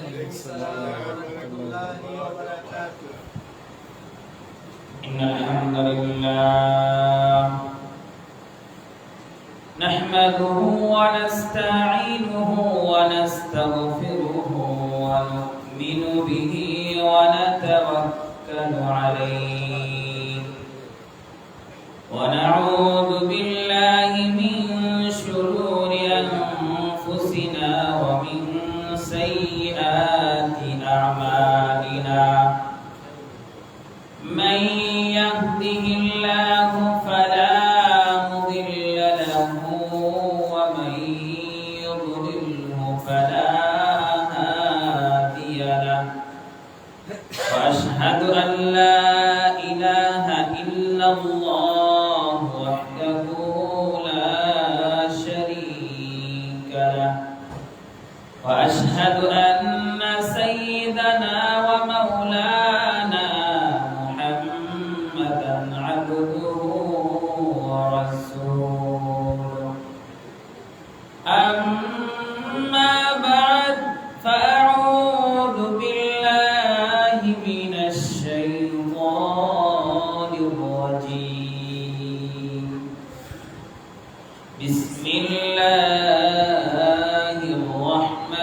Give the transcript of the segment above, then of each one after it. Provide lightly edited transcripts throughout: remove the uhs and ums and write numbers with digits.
إن الحمد لله نحمده ونستعينه ونستغفره ونؤمن به ونتوكل عليه ونعوذ بالله من شرور أنفسنا ومن سيئات أعمالنا من يهده الله فلا مضل له ومن يضلله فلا هادي له وأشهد أن لا إله إلا الله وحده لا شريك له وأشهد أن سيدنا ومولانا محمدا عبده ورسوله أما بعد فأعوذ بالله من الشيطان الرجيم بسم الله الرحمن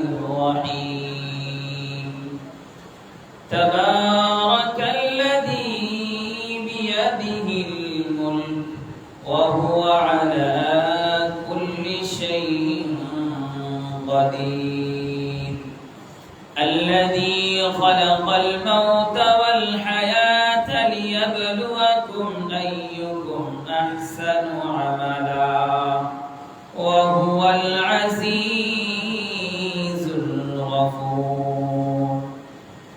الرحيم تبارك الذي بيده الملك وهو على كل شيء قدير الذي خلق الموت والحياة ليبلوكم أيكم أحسن عملا وهو العزيز الغفور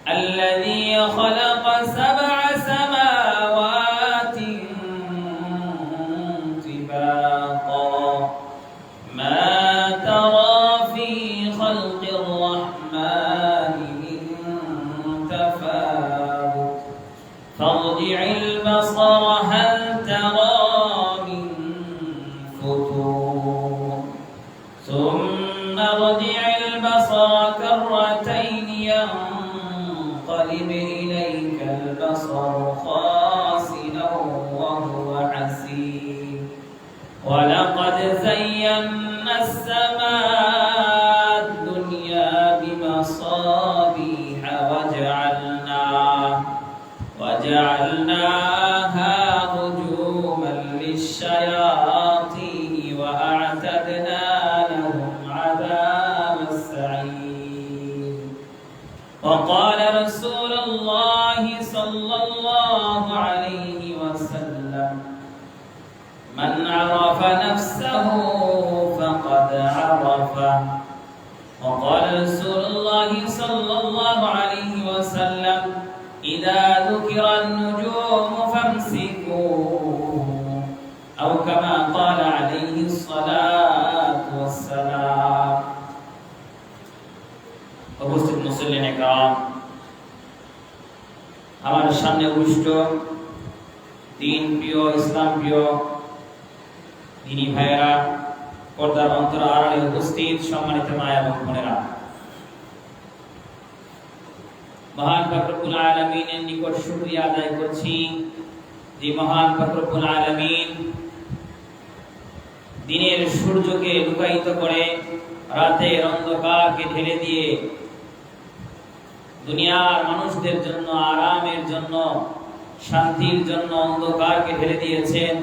الذي خلق 7 سماوات طباقا ما ترى في خلق الرحمن من تفاوت فارجع البصر هل ترى من فتور ثم ارجع البصر كرتين ينقلب إليك البصر خاسئا وهو حسير ولقد زينا السماء الدنيا بمصابيح وجعلناها رجوما للشياطين وأعتدنا لهم عذاب السعير وقال رسول الله صلى الله عليه وسلم من عرف نفسه فقد عرفه وقال رسول الله صلى الله عليه وسلم إذا ذكر النجوم فامسكوه أو كما قال عليه الصلاة والسلام উপস্থিত মুসল্লিন একরাম আমার সামনে উপস্থিত দিন প্রিয় ইসলাম প্রিয় দিনী ভাইয়েরা পর্দার অন্তর আড়ালে উপস্থিত সম্মানিত মা এবং বোনেরা মহান পাক রব্বুল আলামিনের নিকট শুকরিয়া আদায় করছি যে মহান পাক রব্বুল আলামিন দিনের সূর্যকে লুকায়িত করে রাতের অন্ধকারকে ঢেলে দিয়ে দুনিয়ার মানুষদের জন্য আরামের জন্য শান্তির জন্য অন্ধকারকে ঢেলে দিয়েছেন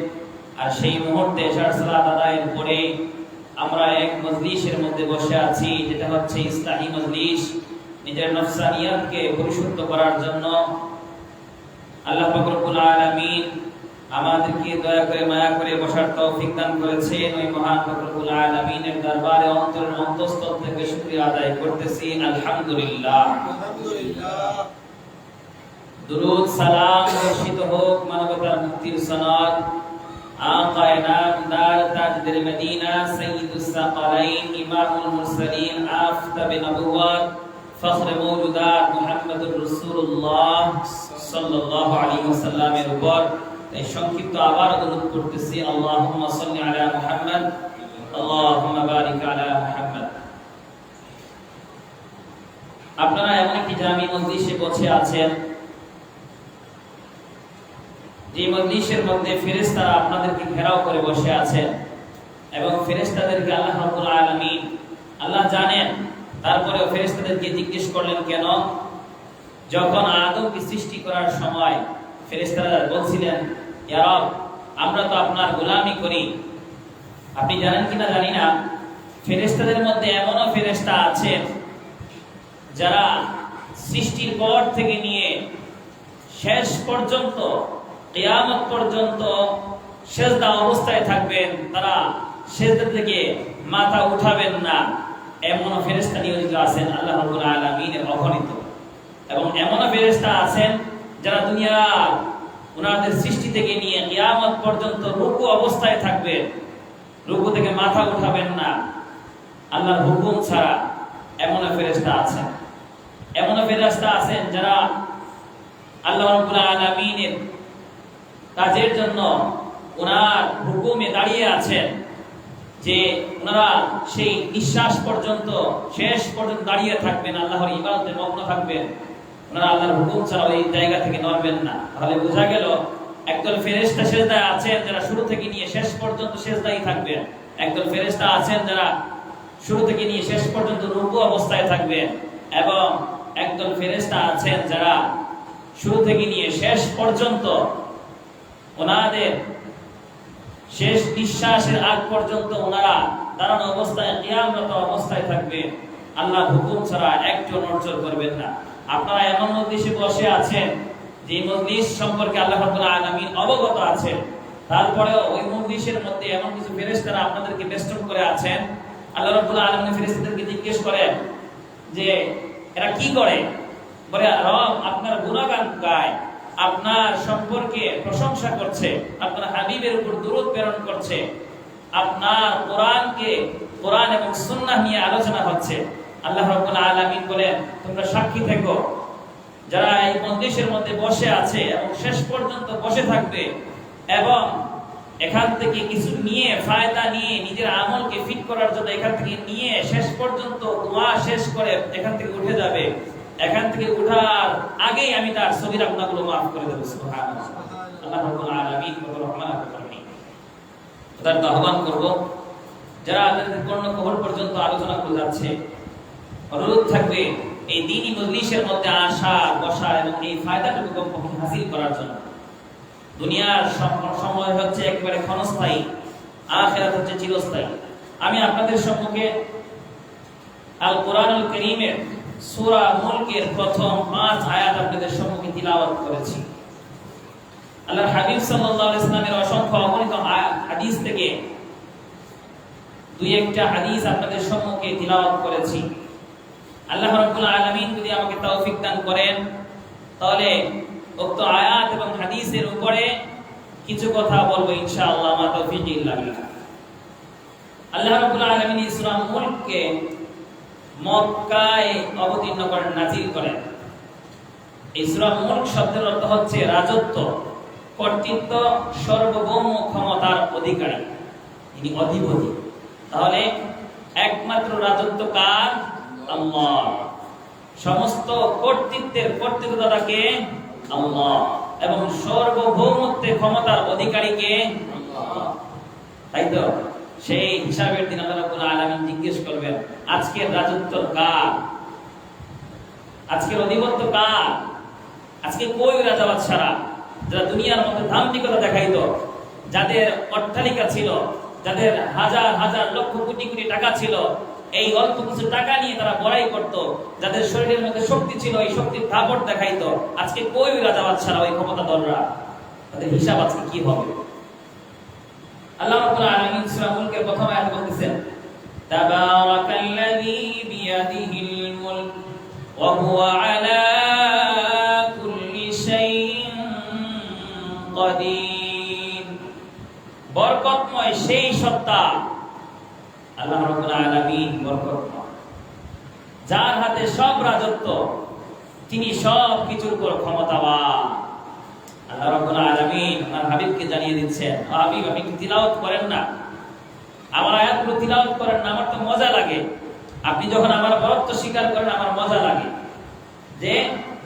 আর সেই মুহূর্তে এশার সালাত আদায়ের পরে আমরা এক মজলিসের মধ্যে বসে আছি যেটা হচ্ছে ইসলামী মজলিস নিজের নফসানিয়াতকে পরিশুদ্ধ করার জন্য আল্লাহ পাক রব্বুল আলামিন আমাদেরকে দয়া করে মায়া করে বসার তৌফিক দান করেছেন ওই মহান পাক রব্বুল আলামিনের দরবারে অন্তরের অন্তঃস্থল থেকে শুকরিয়া আদায় করতেছি আলহামদুলিল্লাহ দুরূদ সালাম বর্ষিত হোক মানবতার মুক্তির সনদ آقا نامدار تاجدر مدینہ سید الثقلین امام المرسلین آفتاب نبوات فخر موجودات محمد رسول اللہ صلی اللہ علیہ وسلم উপর এই সংক্ষিপ্ত আবার দরুদ পড়তেছি আল্লাহুম্মা সাল্লি আলা মুহাম্মদ আল্লাহুম্মা বারিক আলা মুহাম্মদ আপনারা এমন একটি জামি মজলিসে বসে আছেন, যে মজলিসের মধ্যে ফেরেশতারা আপনাদেরকে ঘেরাও করে বসে আছেন এবং ফেরেশতাদেরকে আল্লাহ রাব্বুল আলামিন আল্লাহ জানেন। তারপরেও ফেরেশতাদেরকে জিজ্ঞেস করলেন কেন? যখন আদমকে সৃষ্টি করার সময় ফেরেশতারা বলছিলেন, ইয়া রব, আমরা তো আপনার গোলামি করি। আপনি জানেন কিনা জানি না, ফেরেশতাদের মধ্যে এমনও ফেরেশতা আছেন যারা সৃষ্টির পর থেকে নিয়ে শেষ পর্যন্ত, কিয়ামত পর্যন্ত সেজদা অবস্থায় থাকবেন, তারা সেজদা থেকে মাথা উঠাবেন না। এমন ফেরেশতা নিয়োজিত আছেন আল্লাহ রাব্বুল আলামিনের অগণিত। এবং এমন ফেরেশতা আছেন যারা দুনিয়ার ওনাদের সৃষ্টি থেকে নিয়ে কিয়ামত পর্যন্ত রুকু অবস্থায় থাকবেন, রুকু থেকে মাথা উঠাবেন না আল্লাহর হুকুম ছাড়া। এমন ফেরেশতা আছেন। এমন ফেরেশতা আছেন যারা আল্লাহ রাব্বুল আলামিনের কাজের জন্য ওনার হুকুমে দাঁড়িয়ে আছেন, যে ওনারা সেই নিঃশ্বাস পর্যন্ত, শেষ পর্যন্ত দাঁড়িয়ে থাকবেন, আল্লাহর ইবাদতে মগ্ন থাকবেন। ওনারা আল্লাহর হুকুম ছাড়া ওই জায়গা থেকে নড়বেন না। তাহলে বোঝা গেল একদল ফেরেশতা সেজদায় আছেন যারা শুরু থেকে নিয়ে শেষ পর্যন্ত সেজদায় থাকবেন। একদল ফেরেশতা আছেন যারা শুরু থেকে নিয়ে শেষ পর্যন্ত রুকু অবস্থায় থাকবেন। এবং একদল ফেরেশতা আছেন যারা শুরু থেকে নিয়ে শেষ পর্যন্ত ওনাদের শেষ নিঃশ্বাসের আগ পর্যন্ত ওনারা দাঁড়ানো অবস্থায়, কিয়ামরত অবস্থায় থাকবেন, আল্লাহর হুকুম ছাড়া একটু নড়চড় করবেন না। আপনারা এমন মজলিসে বসে আছেন যে মজলিস সম্পর্কে আল্লাহ রাব্বুল আলামিন অবগত আছেন, তারপরেও ওই মজলিসের মধ্যে এমন কিছু ফেরেশতারা আপনাদেরকে বেষ্টন করে আছেন। আল্লাহ রাব্বুল আলামিন ফেরেশতাদেরকে জিজ্ঞেস করেন যে এরা কি করে? বলে, রব আপনার গুণগান গায়, আপনার সম্পর্কে প্রশংসা করছে, আপনার হাবিবের উপর দুরূদ প্রেরণ করছে, আপনার কোরআন এবং সুন্নাহ নিয়ে আলোচনা হচ্ছে। আল্লাহ রাব্বুল আলামিন বলেন, তোমরা সাক্ষী থেকো, যারা এই মজলিসের মধ্যে বসে আছে এবং শেষ পর্যন্ত বসে থাকবে এবং এখান থেকে কিছু নিয়ে, ফায়দা নিয়ে, নিজের আমলকে ফিট করার জন্য এখান থেকে নিয়ে শেষ পর্যন্ত দোয়া শেষ করে এখান থেকে উঠে যাবে, এখান থেকে উঠার আগেই আমি তার সগীরা গুনাহগুলো মাফ করে দেব। সুবহানাল্লাহ। আল্লাহ রাব্বুল আলামিন কত রহমান করেন। তার আহ্বান করব, যারা আপনাদের কর্ণকবর পর্যন্ত আলোচনা করে যাচ্ছে, অনুরোধ থাকবে এই দ্বীনি মজলিসের মধ্যে আসা, বসা এবং এই ফায়দাটুকু কমপক্ষে হাসিল করার জন্য। দুনিয়ার সময় হচ্ছে একেবারে ক্ষণস্থায়ী, আখিরাত হচ্ছে চিরস্থায়ী। আমি আপনাদের সম্মুখে আল কোরআনুল কারীমের সূরা মুলকের প্রথম 5 আয়াত আপনাদের সম্মুখে তিলাওয়াত করেছি। আল্লাহর হাবিব সাল্লাল্লাহু আলাইহি ওয়াসাল্লামের অসংখ্য অগণিত হাদিস থেকে দুই একটা হাদিস আপনাদের সম্মুখে তিলাওয়াত করেছি। আল্লাহ রাব্বুল আলামিন যদি আমাকে তৌফিক দান করেন, তাহলে উক্ত আয়াত এবং হাদিসের উপরে কিছু কথা বলবো ইনশাআল্লাহ, মা তৌফিক ইল্লা বিল্লাহ। আল্লাহ রাব্বুল আলামিন সূরা মুলককে মক্কায় অবতীর্ণ করেন, নাযিল করেন। এই সূরা মুলক শব্দের অর্থ হচ্ছে রাজত্ব, কর্তৃত্ব, সার্বভৌম ক্ষমতার অধিকারী, তিনি অধিপতি। তাহলে একমাত্র রাজত্ব কার? আল্লাহ। সমস্ত কর্তৃত্বের কর্তৃত্বদাতা কে? আল্লাহ। এবং সার্বভৌমত্বের ক্ষমতার অধিকারী কে? আল্লাহ। তাই তো সেই হিসাবের দিন আল্লাহ রাব্বুল আলামিন জিজ্ঞেস করবেন, আজকের রাজত্ব কার? আজকের অধিপত্য কার? আজকে কই রাজা বাদশারা যারা দুনিয়ার মধ্যে ধার্মিকতা দেখাইতো, যাদের অট্টালিকা ছিল, যাদের হাজার হাজার লক্ষ কোটি কোটি টাকা ছিল, এই অল্প কিছু টাকা নিয়ে তারা বড়াই করত, যাদের শরীরের মধ্যে শক্তি ছিল, এই শক্তির দাপট দেখাইতো, আজকে কই রাজা বাদশারা, ওই ক্ষমতাধররা? তাদের হিসাব আজকে কি হবে? আল্লাহ রাব্বুল আলামিন সূরা মুলকের প্রথম আয়াতে বলতেছেন, তাবারাকাল্লাযী বিয়াদিহিল মুলক ওয়া হুয়া আলা কুল্লি শাইইন কাদির। বরকতময় সেই সত্তা আল্লাহ রাব্বুল আলামিন, বরকতময়, যার হাতে সব রাজত্ব, তিনি সব কিছুর উপর ক্ষমতাবান। আল্লাহ রাব্বুল আলামিন আমার হাবিবকে জানিয়ে দিচ্ছেন, হাবিব আপনি কি তিলাওয়াত করেন না? আমার আয়াতগুলো তিলাওয়াত করেন না? আমার তো মজা লাগে। আপনি যখন আমার বরত্ব স্বীকার করেন আমার মজা লাগে।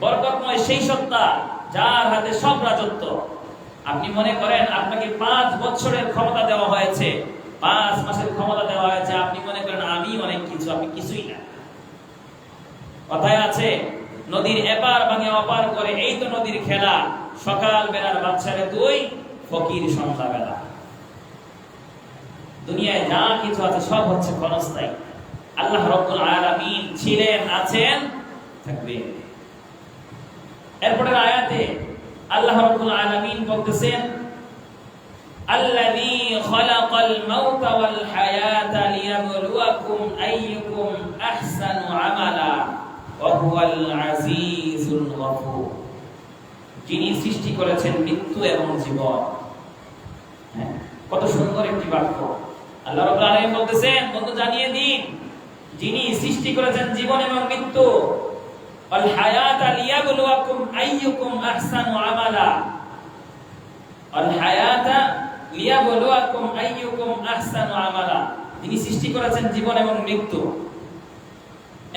বরকতময় সেই সত্তা যার হাতে সব রাজত্ব। আপনি মনে করেন আপনাকে 5 বছরের ক্ষমতা দেওয়া হয়েছে, 5 মাসের ক্ষমতা দেওয়া হয়েছে, আপনি মনে করেন আমি অনেক কিছু, আপনি কিছুই না। কথায় আছে নদীর এপার ভাঙে অপার করে, এই তো নদীর খেলা, সকাল বেলার বাচ্চারে তুই ফকির সন্ধ্যা বেলা। দুনিয়ায় যা কিছু আছে সব হচ্ছে ক্ষণস্থায়ী। আল্লাহ রাব্বুল আলামিন ছিলেন, আছেন, থাকবেন। এরপরের আয়াতে আল্লাহ রাব্বুল আলামিন বলতেছেন আল্লাযী খালাকাল মাউতা ওয়াল হায়াতা লিয়াবলুয়াকুম আইয়ুকুম আহসানু আমালা ওয়া হুয়াল আজিজুল গফুর। যিনি সৃষ্টি করেছেন মৃত্যু এবং জীবন। হ্যাঁ, কত সুন্দর একটি বাক্য। আল্লাহ রাব্বুল আলামিন বলতেছেন, বন্ধু জানিয়ে দিন, যিনি সৃষ্টি করেছেন জীবন এবং মৃত্যু, ওয়াল হায়াতা লিয়াবলুয়াকুম আইয়ুকুম আহসানু আমালা, ওয়াল হায়াতা লিয়াবলুয়াকুম আইয়ুকুম আহসানু আমালা। তিনি সৃষ্টি করেছেন জীবন এবং মৃত্যু।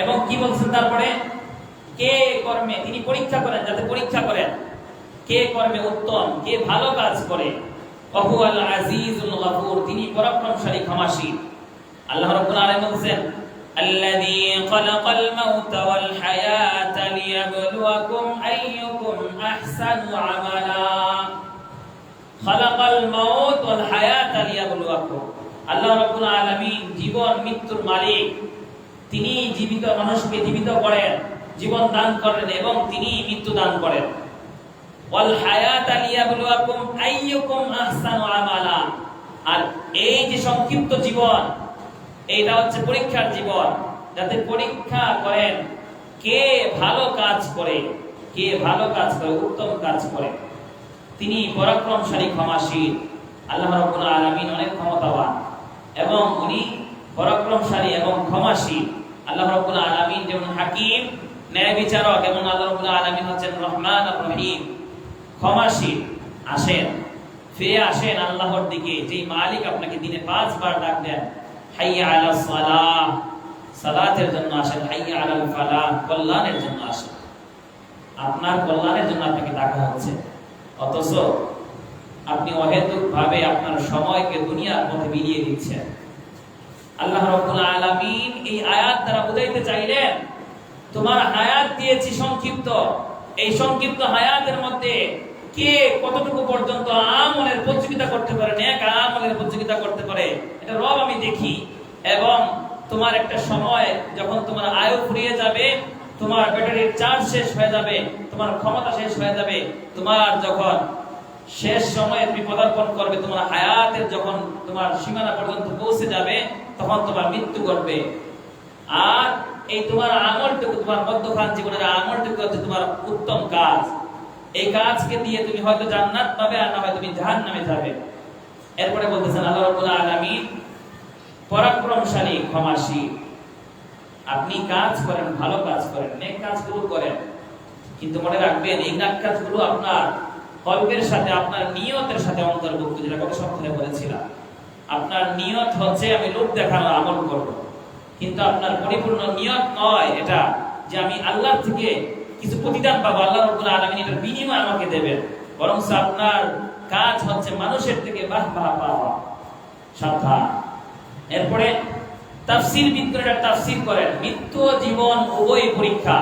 এবং কি বলছেন তারপরে? কে কর্মে তিনি পরীক্ষা করেন, যাতে পরীক্ষা করেন কে কর্মে উত্তম, কে ভালো কাজ করে। ওয়া হুয়াল আজিজুল গফুর, তিনি পরাক্রমশালী, ক্ষমাশীল। আল্লাহ রাব্বুল আলামিন বলেন আল্লাযী খালাকাল মাউতা ওয়াল হায়াতা লিয়াবলুয়াকুম আইয়ুকুম আহসানু আমালা। খালাকাল মাউত ওয়াল হায়াতা লিয়াবলুয়াকুম। আল্লাহ রাব্বুল আলামিন জীবন মৃত্যুর মালিক। তিনি জীবিত মানুষকে জীবিত করেন, জীবন দান করেন এবং তিনি মৃত্যু দান করেন। ওয়াল হায়াতা লিয়াবলুয়াকুম আইয়ুকুম আহসানু আমালা। আর এই যে সংক্ষিপ্ত জীবন, এইটা হচ্ছে পরীক্ষার জীবন, যাতে পরীক্ষা করেন কে ভালো কাজ করে, কে ভালো কাজ করে, উত্তম কাজ করে। তিনি পরাক্রমশালী, ক্ষমাশীল। আল্লাহ রাব্বুল আলামিন অনেক ক্ষমতাবান এবং উনি পরাক্রমশালী এবং ক্ষমাশীল। আল্লাহ রাব্বুল আলামিন যেমন হাকিম, ন্যায় বিচারক, এবং আল্লাহ রাব্বুল আলামিন হচ্ছেন রহমান আর রহিম, ক্ষমাশীল। আসেন, ফিরে আসেন আল্লাহর দিকে, যে মালিক আপনাকে দিনে 5 বার ডাক দেন, হাইয়া আলাস সালাহ, সালাতের জন্য আসেন, হাইয়া আলাল ফালাহ, কল্যাণের জন্য আসেন। আপনার কল্যাণের জন্য আপনাকে ডাকা হচ্ছে, অথচ আপনি অহেতুকভাবে আপনার সময়কে দুনিয়ার পথে বিলিয়ে দিচ্ছেন। আল্লাহ রাব্বুল আলামিন এই আয়াত দ্বারা বুঝাইতে চাইলেন, তোমার হায়াত দিয়েছি সংক্ষিপ্ত, এই সংক্ষিপ্ত হায়াতের মধ্যে কে কতটুকু পর্যন্ত আমলের প্রতিযোগিতা করতে পারে, নেক আমলের প্রতিযোগিতা করতে পারে, এটা রব আমি দেখি। এবং তোমার একটা সময় যখন তোমার আয়ু ফুরিয়ে যাবে, তোমার ব্যাটারির চার্জ শেষ হয়ে যাবে, তোমার ক্ষমতা শেষ হয়ে যাবে, তোমার যখন শেষ সময়ে তুমি পদার্পণ করবে, তোমার হায়াতের যখন তোমার সীমানা পর্যন্ত পৌঁছে যাবে, তখন তোমার মৃত্যু ঘটবে। আর এই তোমার আমলটুকু, তোমার মধ্যখান জীবনের আমলটুকু হচ্ছে তোমার উত্তম কাজ। এই কাজকে দিয়ে তুমি হয়তো জান্নাত পাবে, আর না হয় তুমি জাহান্নামে যাবে। এরপরে বলতেছেন আল্লাহ রাব্বুল আলামিন পরাক্রমশালী, ক্ষমাশীল। আপনি কাজ করেন, ভালো কাজ করেন, নেক কাজগুলো করেন, কিন্তু মনে রাখবেন এই নেক কাজগুলো আপনার কলবের সাথে, আপনার নিয়তের সাথে অন্তর্ভুক্ত। যেটা গত সপ্তাহে বলেছিলাম, আপনার নিয়ত হচ্ছে আমি লোক দেখানোর আমল করব, কিন্তু আপনার পরিপূর্ণ নিয়ত নয় এটা যে আমি আল্লাহর থেকে কিছু প্রতিদান পাবো, আল্লাহ রাব্বুল আলামিন এটার বিনিময় আমাকে দেবেন, বরং আপনার কাজ হচ্ছে মানুষের থেকে বাহবা পাওয়া। সাবধান। এরপরে তাফসীর বিদরা তাফসীর করেন, মৃত্যু ও জীবন উভয় পরীক্ষা,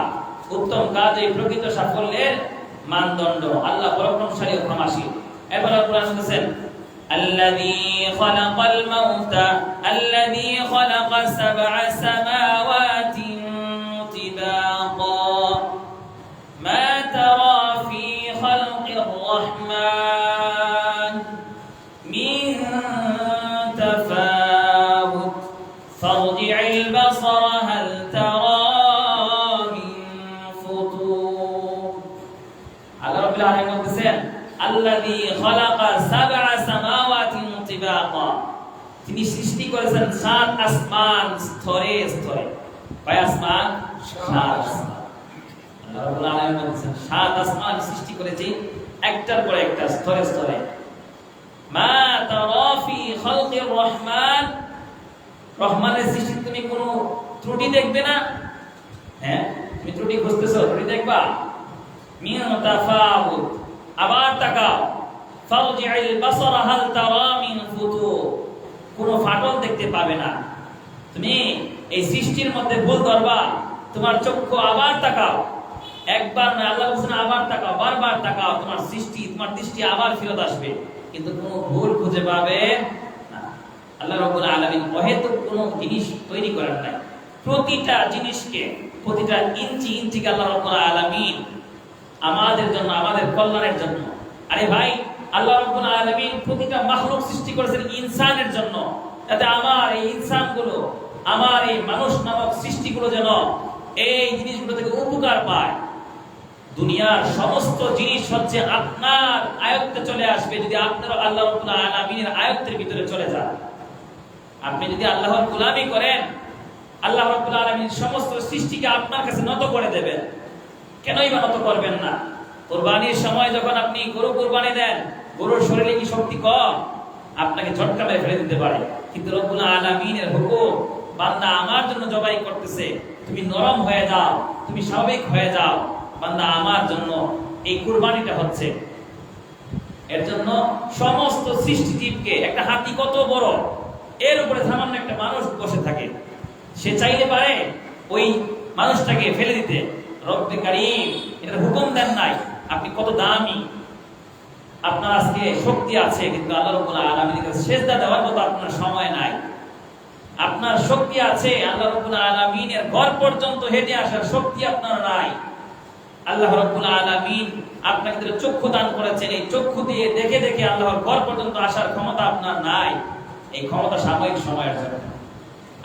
উত্তম কাজ এই প্রকৃত সাফল্যের মানদণ্ড। আল্লাহ পরাক্রমশালী ও ক্ষমাশীল। এবার কোরআন বলেছেন আল্লাযী খালাকাল মাউতা আল্লাযী খালাকা সাবআ সামাওয়াতি তিবাকা মা তারা ফি খালকির রাহমান মিন তাফাউত ফারজি'ল বাসারা হাল তারা মিন ফুতুর। আল্লাহ রাব্বুল আলামিন বলেছেন আল্লাযী খালাকা সাবআ সামাওয়াতিন তিবাকা, তিনি সৃষ্টি করেছেন 7 আসমান স্তরে স্তরে। কয় আসমান? 7 আসমান। আল্লাহ রাব্বুল আলামিন বলেছেন 7 আসমান সৃষ্টি করেছি, একটার পর একটা, স্তরে স্তরে। মা তারা ফি খালকির রহমান, রহমানের সৃষ্টি তুমি কোনো ত্রুটি দেখবে না? হ্যাঁ, তুমি ত্রুটি খুঁজতেছো, ত্রুটি দেখবা? মিন তাফাউত, আবার তাকাও, ফারজি'ল বাসারা হাল তারা মিন ফুতুর, কোনো ফাটল দেখতে পাবে না। তুমি এই সৃষ্টির মধ্যে ভুল ধরবা, তোমার চক্ষু আবার তাকাও, একবার না, আল্লাহ বলেছেন আবার তাকাও, বারবার তাকাও, তোমার দৃষ্টি আবার ফেরত আসবে, কিন্তু কোনো ভুল খুঁজে পাবে না। আল্লাহ রাব্বুল আলামিন অহেতুক কোনো জিনিস তৈরি করেন নাই। প্রতিটা জিনিসকে, প্রতিটা ইঞ্চিকে আল্লাহ রাব্বুল আলামিন আমাদের জন্য, আমাদের কল্যাণের জন্য। আরে ভাই, আল্লাহ রাব্বুল আলামিন প্রতিটা মাখলুক সৃষ্টি করেছেন ইনসানের জন্য, যাতে আমার এই ইনসানগুলো, আমার এই মানুষ নামক সৃষ্টিগুলো যেন এই জিনিসগুলো থেকে উপকার পায়। দুনিয়ার সমস্ত জিনিস হচ্ছে আপনার আয়ত্তে চলে আসবে যদি আপনারা আল্লাহ রাব্বুল আলামিনের আয়ত্তের ভিতরে চলে যান। আপনি যদি আল্লাহর গোলামি করেন, আল্লাহ রাব্বুল আলামিন সমস্ত সৃষ্টিকে আপনার কাছে নত করে দেবেন। কেনই বা নত করবেন না? কুরবানির সময় যখন আপনি গরু কুরবানি দেন, গরুর শরীরে কি শক্তি কম? আপনাকে ঝটকা মেরে ফেলে দিতে পারে, কিন্তু রব্বুল আলামিনের হুকুম, বান্দা আমার জন্য জবাই করতেছে, তুমি নরম হয়ে যাও, তুমি স্বাভাবিক হয়ে যাও, বান্দা আমার জন্য এই কুরবানিটা হচ্ছে। এর জন্য সমস্ত সৃষ্টিজীবকে, একটা হাতি কত বড়, এর উপরে সামান্য একটা মানুষ বসে থাকে, সে চাইলে পারে ওই মানুষটাকে ফেলে দিতে। রব্বে কারীম এটার হুকুম দেন নাই। আপনি কত দামি, আপনার আজকে শক্তি আছে, কিন্তু আল্লাহ রাব্বুল আলামিনের কাছে সিজদা দেওয়ার মতো আপনার সময় নাই। আপনার শক্তি আছে, আল্লাহ রাব্বুল আলামিনের ঘর পর্যন্ত হেঁটে আসার শক্তি আপনার নাই। আল্লাহ রাব্বুল আলামিন আপনাকে চক্ষু দান করেছেন, এই চক্ষু দিয়ে দেখে দেখে আল্লাহর ঘর পর্যন্ত আসার ক্ষমতা আপনার নাই। এই ক্ষমতা সাময়িক সময়ের জন্য।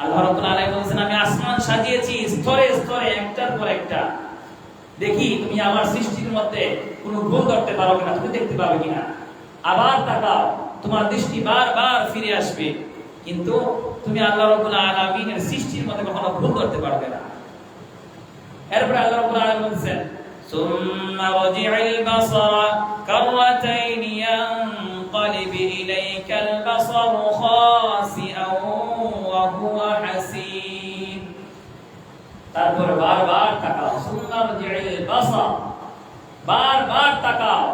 আল্লাহ রাব্বুল আলামিন বলেছেন, আমি আসমান সাজিয়েছি স্তরে স্তরে, একটার পর একটা। দেখি তুমি আমার সৃষ্টির মধ্যে কোনো ভুল করতে পারো কিনা, তুমি দেখতে পাবে কিনা। আবার তাকাও, তোমার দৃষ্টি বারবার ফিরে আসবে, কিন্তু তুমি আল্লাহ রাব্বুল আলামিনের সৃষ্টির মধ্যে কখনো ভুল করতে পারবে না। এরপরে আল্লাহ রাব্বুল আলামিন বলেন, সুম্মা রাজি'ল বাসারা কাররাতাইন ইয়ানকালিব ইলাইকাল বাসারু খাসিআন ওয়া হুয়া হাসীব। তারপর বারবার তাকাও, সুম্মা রাজি'ল বাসার, বারবার তাকাও,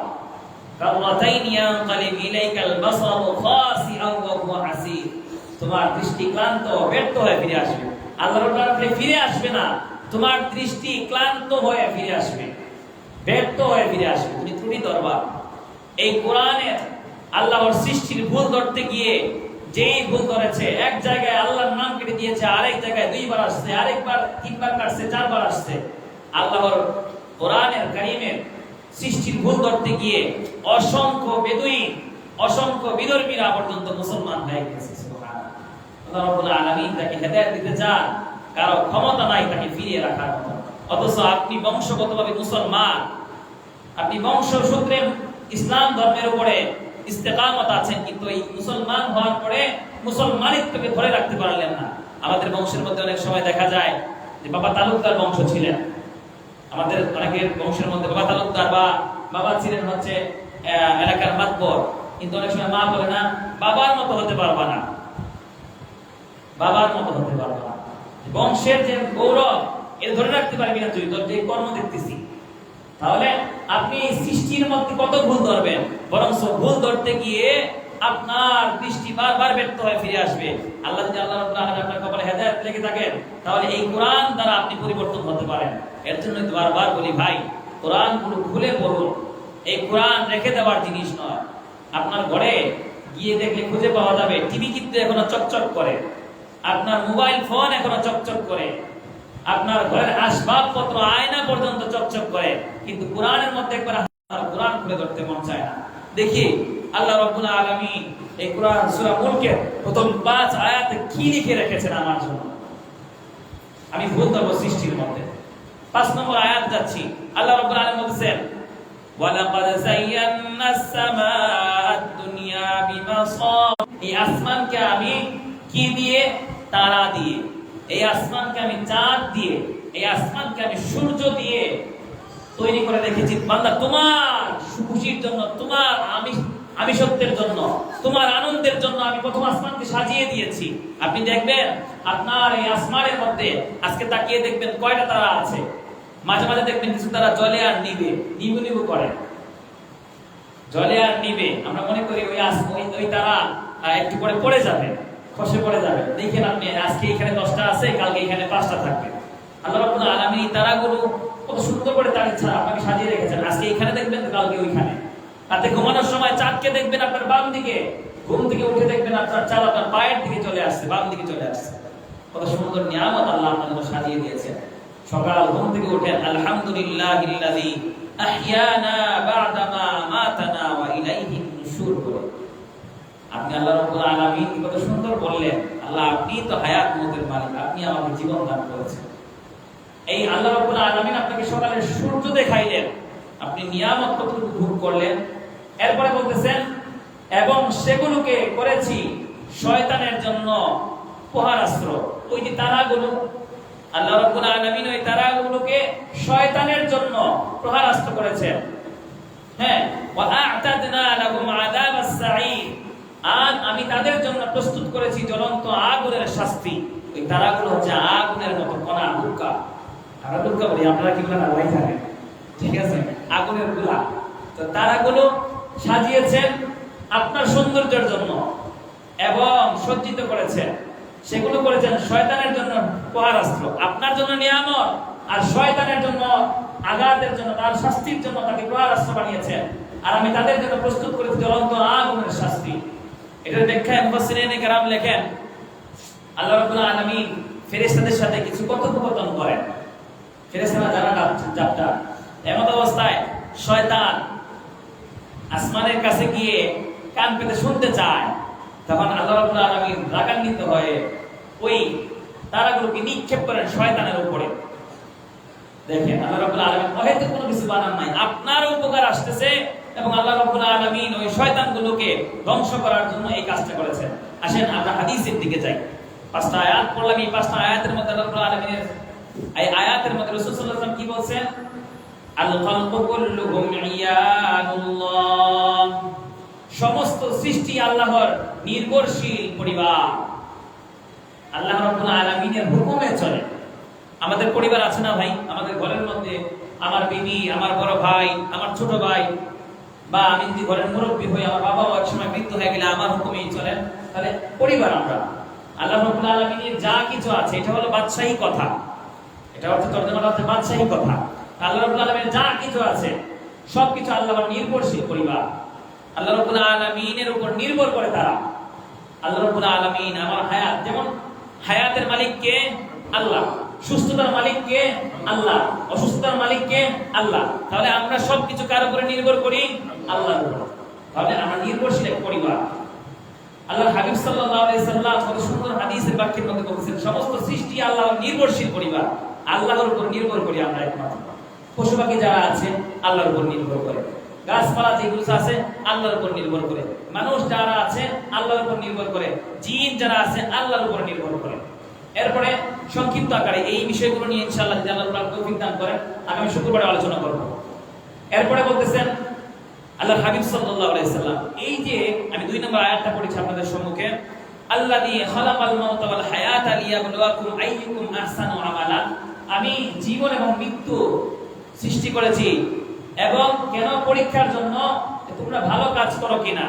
কাররাতাইন ইয়ানকালিব ইলাইকাল বাসারু খাসিআন ওয়া হুয়া হাসীব। তোমার দৃষ্টি ক্লান্ত, ব্যর্থ হয়ে ফিরে আসবে। আল্লাহর কাছে ফিরে আসবে না, তোমার দৃষ্টি ক্লান্ত হয়ে ফিরে আসবে, ব্যর্থ হয়ে ফিরে আসবে, তুমি ত্রুটি ধরবা। এই কোরআনের আল্লাহর সৃষ্টির ভুল ধরতে গিয়ে যেই ভুল ধরেছে, এক জায়গায় আল্লাহর নাম কেটে দিয়েছে, আরেক জায়গায় দুইবার আসছে, আরেকবার তিনবার কাটছে, চারবার আসছে। আল্লাহর কোরআনের কারীমের সৃষ্টির ভুল ধরতে গিয়ে অসংখ্য বেদুইন, অসংখ্য বিধর্মীরা পর্যন্ত মুসলমান হয়ে গেছে। আল্লাহ রাব্বুল আলামিন তাকে হেদায়েত দিতে চান, কারো ক্ষমতা নাই তাকে ফিরিয়ে রাখার মতো। অথচ আপনি বংশগতভাবে মুসলমান, আপনি বংশসূত্রে ইসলাম ধর্মের উপরে ইস্তেকামত আছেন, কিন্তু এই মুসলমান হওয়ার পরে মুসলমানিত্বকে ধরে রাখতে পারলেন না। আমাদের বংশের মধ্যে অনেক সময় দেখা যায় যে বাবা তালুকদার বংশ ছিলেন, আমাদের অনেকের বংশের মধ্যে বাবা তালুকদার বা বাবা ছিলেন হচ্ছে এলাকার মাতবর, কিন্তু অনেক সময় মা বলে না, বাবার মতো হতে পারবা না, বাবার মতো হতে পারবা না। বংশের যে গৌরব, এটা ধরে রাখতে পারবি না তুই, তোর যে কর্ম দেখতেছি। তাহলে আপনি সৃষ্টির মধ্যে কত ভুল ধরবেন, বরং ভুল ধরতে গিয়ে আপনার দৃষ্টি বারবার ব্যর্থ হয়ে ফিরে আসবে। আল্লাহ যদি আল্লাহ রাব্বুল আলামিন আপনার কপালে হেদায়েত লেগে থাকেন, তাহলে এই কোরআন দ্বারা আপনি পরিবর্তন হতে পারেন। এর জন্য বারবার বলি ভাই, কোরআনগুলো খুলে পড়ুন। এই কোরআন রেখে দেওয়ার জিনিস নয়। আপনার ঘরে গিয়ে দেখলে খুঁজে পাওয়া যাবে টিভি কিন্তু এখনো চকচক করে, আপনার মোবাইল ফোন এখনো চকচক করে, আপনার ঘরের আসবাবপত্র আয়না পর্যন্ত চকচক করে, কিন্তু কোরআনের মধ্যে একবার কোরআন খুলে ধরতে মন চায় না। দেখি আল্লাহ রাব্বুল আলামিন এই কোরআন সূরা মুলকের প্রথম 5 আয়াতে কি লিখে রেখেছেন আমার জন্য। আমি ভুল ধরব সৃষ্টির মধ্যে। 5 নম্বর আয়াত যাচ্ছি, আল্লাহ রাব্বুল আলামিন বলেছেন, ওয়ালাকাদ যায়্যানাস সামাআদ দুনিয়া বিমাসাব। এই আসমানকে আমি কি দিয়ে? তারা দিয়ে। এই আসমানকে আমি চাঁদ দিয়ে, এই আসমানকে আমি সূর্য দিয়ে তৈরি করে রেখেছি বান্দা তোমার খুশির জন্য, তোমার আমিষত্বের জন্য, তোমার আনন্দের জন্য আমি প্রথম আসমানকে সাজিয়ে দিয়েছি। আপনি দেখবেন আপনার এই আসমানের মধ্যে আজকে তাকিয়ে দেখবেন কয়টা তারা আছে। মাঝে মাঝে দেখবেন কিছু তারা জলে আর নিবে, নিবু নিবু করে, জলে আর নিবে। আমরা মনে করি ওই তারা একটু পরে পড়ে যাবে, খসে পড়ে যাবে। দেখেন আপনি আজকে এখানে 10টা আছে, কালকে এখানে 5টা থাকবে। আল্লাহ রাব্বুল আলামিন এই তারাগুলো কত সুন্দর করে তার ইচ্ছা আপনাকে সাজিয়ে রেখেছেন। আজকে এখানে দেখবেন, কালকে ওইখানে। রাতে ঘুমানোর সময় চাঁদকে দেখবেন আপনার বাম দিকে, ঘুম থেকে উঠে দেখবেন আপনার চাঁদ আপনার পায়ের দিকে চলে আসছে, বাম দিকে চলে আসছে। কত সুন্দর নিয়ামত আল্লাহ আপনার জন্য সাজিয়ে দিয়েছেন। সকাল ঘুম থেকে উঠেন আলহামদুলিল্লাহিল্লাযী আহইয়ানা বা'দা মা আমাতানা ওয়া ইলাইহি নুশুর করে। আপনি আল্লাহ রাব্বুল আলামিন কত সুন্দর বললেন, আল্লাহ আপনি তো হায়াত মতের মালিক, আপনি আমাকে জীবন দান করেছেন। এই আল্লাহ রাব্বুল আলামিন আপনাকে সকালে সূর্য দেখাইলেন, আপনি নিয়ামত কতটুকু ভোগ করলেন। এরপরে বলতেছেন এবং সেগুলোকে করেছি শয়তানের জন্য প্রহারাস্ত্র। ওই যে তারাগুলো, আল্লাহ রাব্বুল আলামিন ওই তারাগুলোকে শয়তানের জন্য প্রহারাস্ত্র করেছেন। হ্যাঁ, ওয়া আ'তাদনা লাহুম আযাবাস সাঈর, আর আমি তাদের জন্য প্রস্তুত করেছি জ্বলন্ত আগুনের শাস্তি। ওই তারাগুলো হচ্ছে আগুনের মতো কণা, হুক্কা। আমরা হুক্কা বলি, আপনারা কি বলেন আল্লাহ জানেন, ঠিক আছে, আগুনের গোলা। তো তারাগুলো সাজিয়েছেন আপনার সৌন্দর্যের জন্য এবং সজ্জিত করেছেন, সেগুলো করেছেন শয়তানের জন্য প্রহারাস্ত্র। আপনার জন্য নিয়ামত, আর শয়তানের জন্য আঘাতের জন্য, তার শাস্তির জন্য তাকে প্রহারাস্ত্র বানিয়েছেন। আর আমি তাদের জন্য প্রস্তুত করেছি জ্বলন্ত আগুনের শাস্তি। এটার ব্যাখ্যায় মুফাসসিরিনে কেরাম লেখেন, আল্লাহ রাব্বুল আলামিন ফেরেশতাদের সাথে কিছু কথোপকথন করেন। ফেরেশতারা যারা যাত্রা এমন অবস্থায় শয়তান আসমানের কাছে গিয়ে কান পেতে শুনতে চায়, তখন আল্লাহ রাব্বুল আলামিন রাগান্বিত হয়ে ওই তারাগুলোকে নিক্ষেপ করেন শয়তানের উপরে। দেখেন আল্লাহ রাব্বুল আলামিন হয়তো কোনো কিছু বানান নাই, আপনার উপকার আসতেছে এবং আল্লাহ রাব্বুল আলামিন ওই শয়তানগুলোকে ধ্বংস করার জন্য এই কাজটা করেছেন। আসেন আমরা হাদিসের দিকে যাই। 5টা আয়াত পড়লাম, এই 5টা আয়াতের মধ্যে আল্লাহ রাব্বুল আলামিনের এই আয়াতের মধ্যে রাসূল সাল্লাল্লাহু আলাইহি ওয়াসাল্লাম কি বলছেন? আল খালকু কুল্লুহুম ইয়ানুল্লাহ, সমস্ত সৃষ্টি আল্লাহর নির্ভরশীল পরিবার, আল্লাহ রাব্বুল আলামিনের হুকুমে চলে। আমাদের পরিবার আছে না ভাই? আমাদের ঘরের মধ্যে আমার বিবি, আমার বড় ভাই, আমার ছোট ভাই, বা আমি যদি ঘরের মুরব্বী হই, আমার বাবাও এক সময় মৃত্যু হয়ে গেলে আমার হুকুমেই চলেন, তাহলে পরিবার আমরা। আল্লাহ রাব্বুল আলামিনের যা কিছু আছে এটা হলো বাদশাহী কথা, এটা অর্থ তর্জমাটা হচ্ছে বাদশাহী কথা। আল্লাহ রাব্বুল আলামিনের যা কিছু আছে সবকিছু আল্লাহর নির্ভরশীল পরিবার। আল্লাহ রাব্বুল আলামিনের উপর নির্ভর করে তারা। আল্লাহ রাব্বুল আলামিন আমার হায়াত, যেমন হায়াতের মালিক কে? আল্লাহ। সুস্থতার মালিক কে? আল্লাহ। অসুস্থতার মালিক কে? আল্লাহ। তাহলে আমরা সবকিছু কার উপরে নির্ভর করি? আল্লাহর উপর। তাহলে আমরা নির্ভরশীল এক পরিবার। আল্লাহর হাবিব সাল্লাল্লাহু আলাইহি সাল্লাম কত সুন্দর হাদিসের বাক্যের মধ্যে বলেছেন, সমস্ত সৃষ্টি আল্লাহর নির্ভরশীল পরিবার। আল্লাহর উপর নির্ভর করি আমরা একমাত্র। পশু পাখি যারা আছে আল্লাহর উপর নির্ভর করে, গাছপালা যেগুলো আছে আল্লাহর উপর নির্ভর করে, মানুষ যারা আছে আল্লাহর উপর নির্ভর করে, জিন যারা আছে আল্লাহর উপর নির্ভর করে। এরপরে সংক্ষিপ্ত আকারে এই বিষয়গুলো নিয়ে ইনশাআল্লাহ যদি আল্লাহ তাআলা তৌফিক দান করেন আগামী শুক্রবারে আলোচনা করব। এরপরে বলতেছেন আল্লাহর হাবিব সাল্লাল্লাহু আলাইহি সাল্লাম, এই যে আমি 2 নম্বর আয়াতটা পড়েছি আপনাদের সম্মুখে, আল্লাযী খালাকাল মাউতা ওয়াল হায়াতা লিয়াবলুয়াকুম আইয়ুকুম আহসানু আমালা, আমি জীবন এবং মৃত্যু সৃষ্টি করেছি এবং কেন? পরীক্ষার জন্য, তোমরা ভালো কাজ করো কিনা,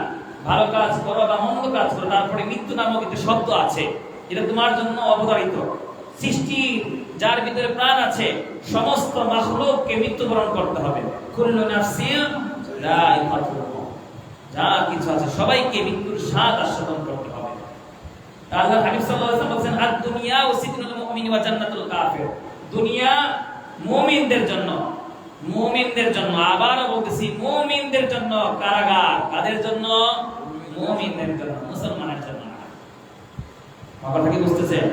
ভালো কাজ করো বা মন্দ কাজ করো। তারপরে মৃত্যু নামক একটা শব্দ আছে, এটা তোমার জন্য অবধারিত। সৃষ্টি যার ভিতরে প্রাণ আছে সমস্ত মাখলুককে মৃত্যুবরণ করতে হবে। কুল্লু নাফসিন যায়িকাতুল মাউত, যা কিছু আছে সবাইকে মৃত্যুর স্বাদ আস্বাদন করতে হবে। আল্লাহ হাবিব সাল্লাল্লাহু আলাইহি ওয়াসাল্লাম বলেন, আদ-দুনিয়া সিজনুল মুমিনি ওয়া জান্নাতুল কাফির, দুনিয়া মুমিনদের জন্য, মুমিনদের জন্য, আবারও বলতেছি মুমিনদের জন্য কারাগার। কাদের জন্য? মুমিনদের জন্য, মুসলমানের জন্য না। কথা কি বুঝতেছেন?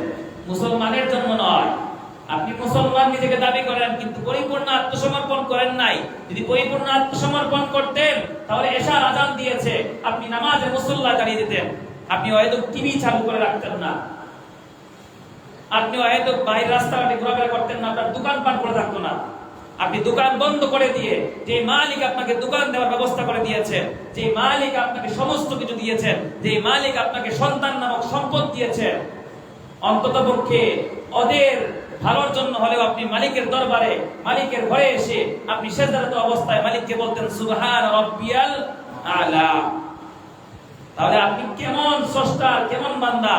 মুসলমানের জন্য নয়। আপনি মুসলমান নিজেকে দাবি করেন কিন্তু পরিপূর্ণ আত্মসমর্পণ করেন নাই। যদি পরিপূর্ণ আত্মসমর্পণ করতেন তাহলে এশার আযান দিয়েছে, আপনি নামাজে মুসল্লা দাঁড়িয়ে দিতেন, আপনি হয়তো টিভি চালু করে রাখতেন না, আপনি হয়তো বাইরে রাস্তাঘাটে ঘোরাফেরা করতেন না, আপনার দোকানপাট করে থাকতো না। আপনি দোকান বন্ধ করে দিয়ে, যে মালিক আপনাকে দোকান দেওয়ার ব্যবস্থা করে দিয়েছেন, যে মালিক আপনাকে সমস্ত কিছু দিয়েছেন, যে মালিক আপনাকে সন্তান নামক সম্পদ দিয়েছেন, অন্ততপক্ষে ওদের ভালোর জন্য হলেও আপনি মালিকের দরবারে, মালিকের ঘরে এসে আপনি সেজদারত অবস্থায় মালিককে বলতেন সুবহান রাব্বিয়াল আলা। তাহলে আপনি কেমন স্রষ্টা, কেমন বান্দা!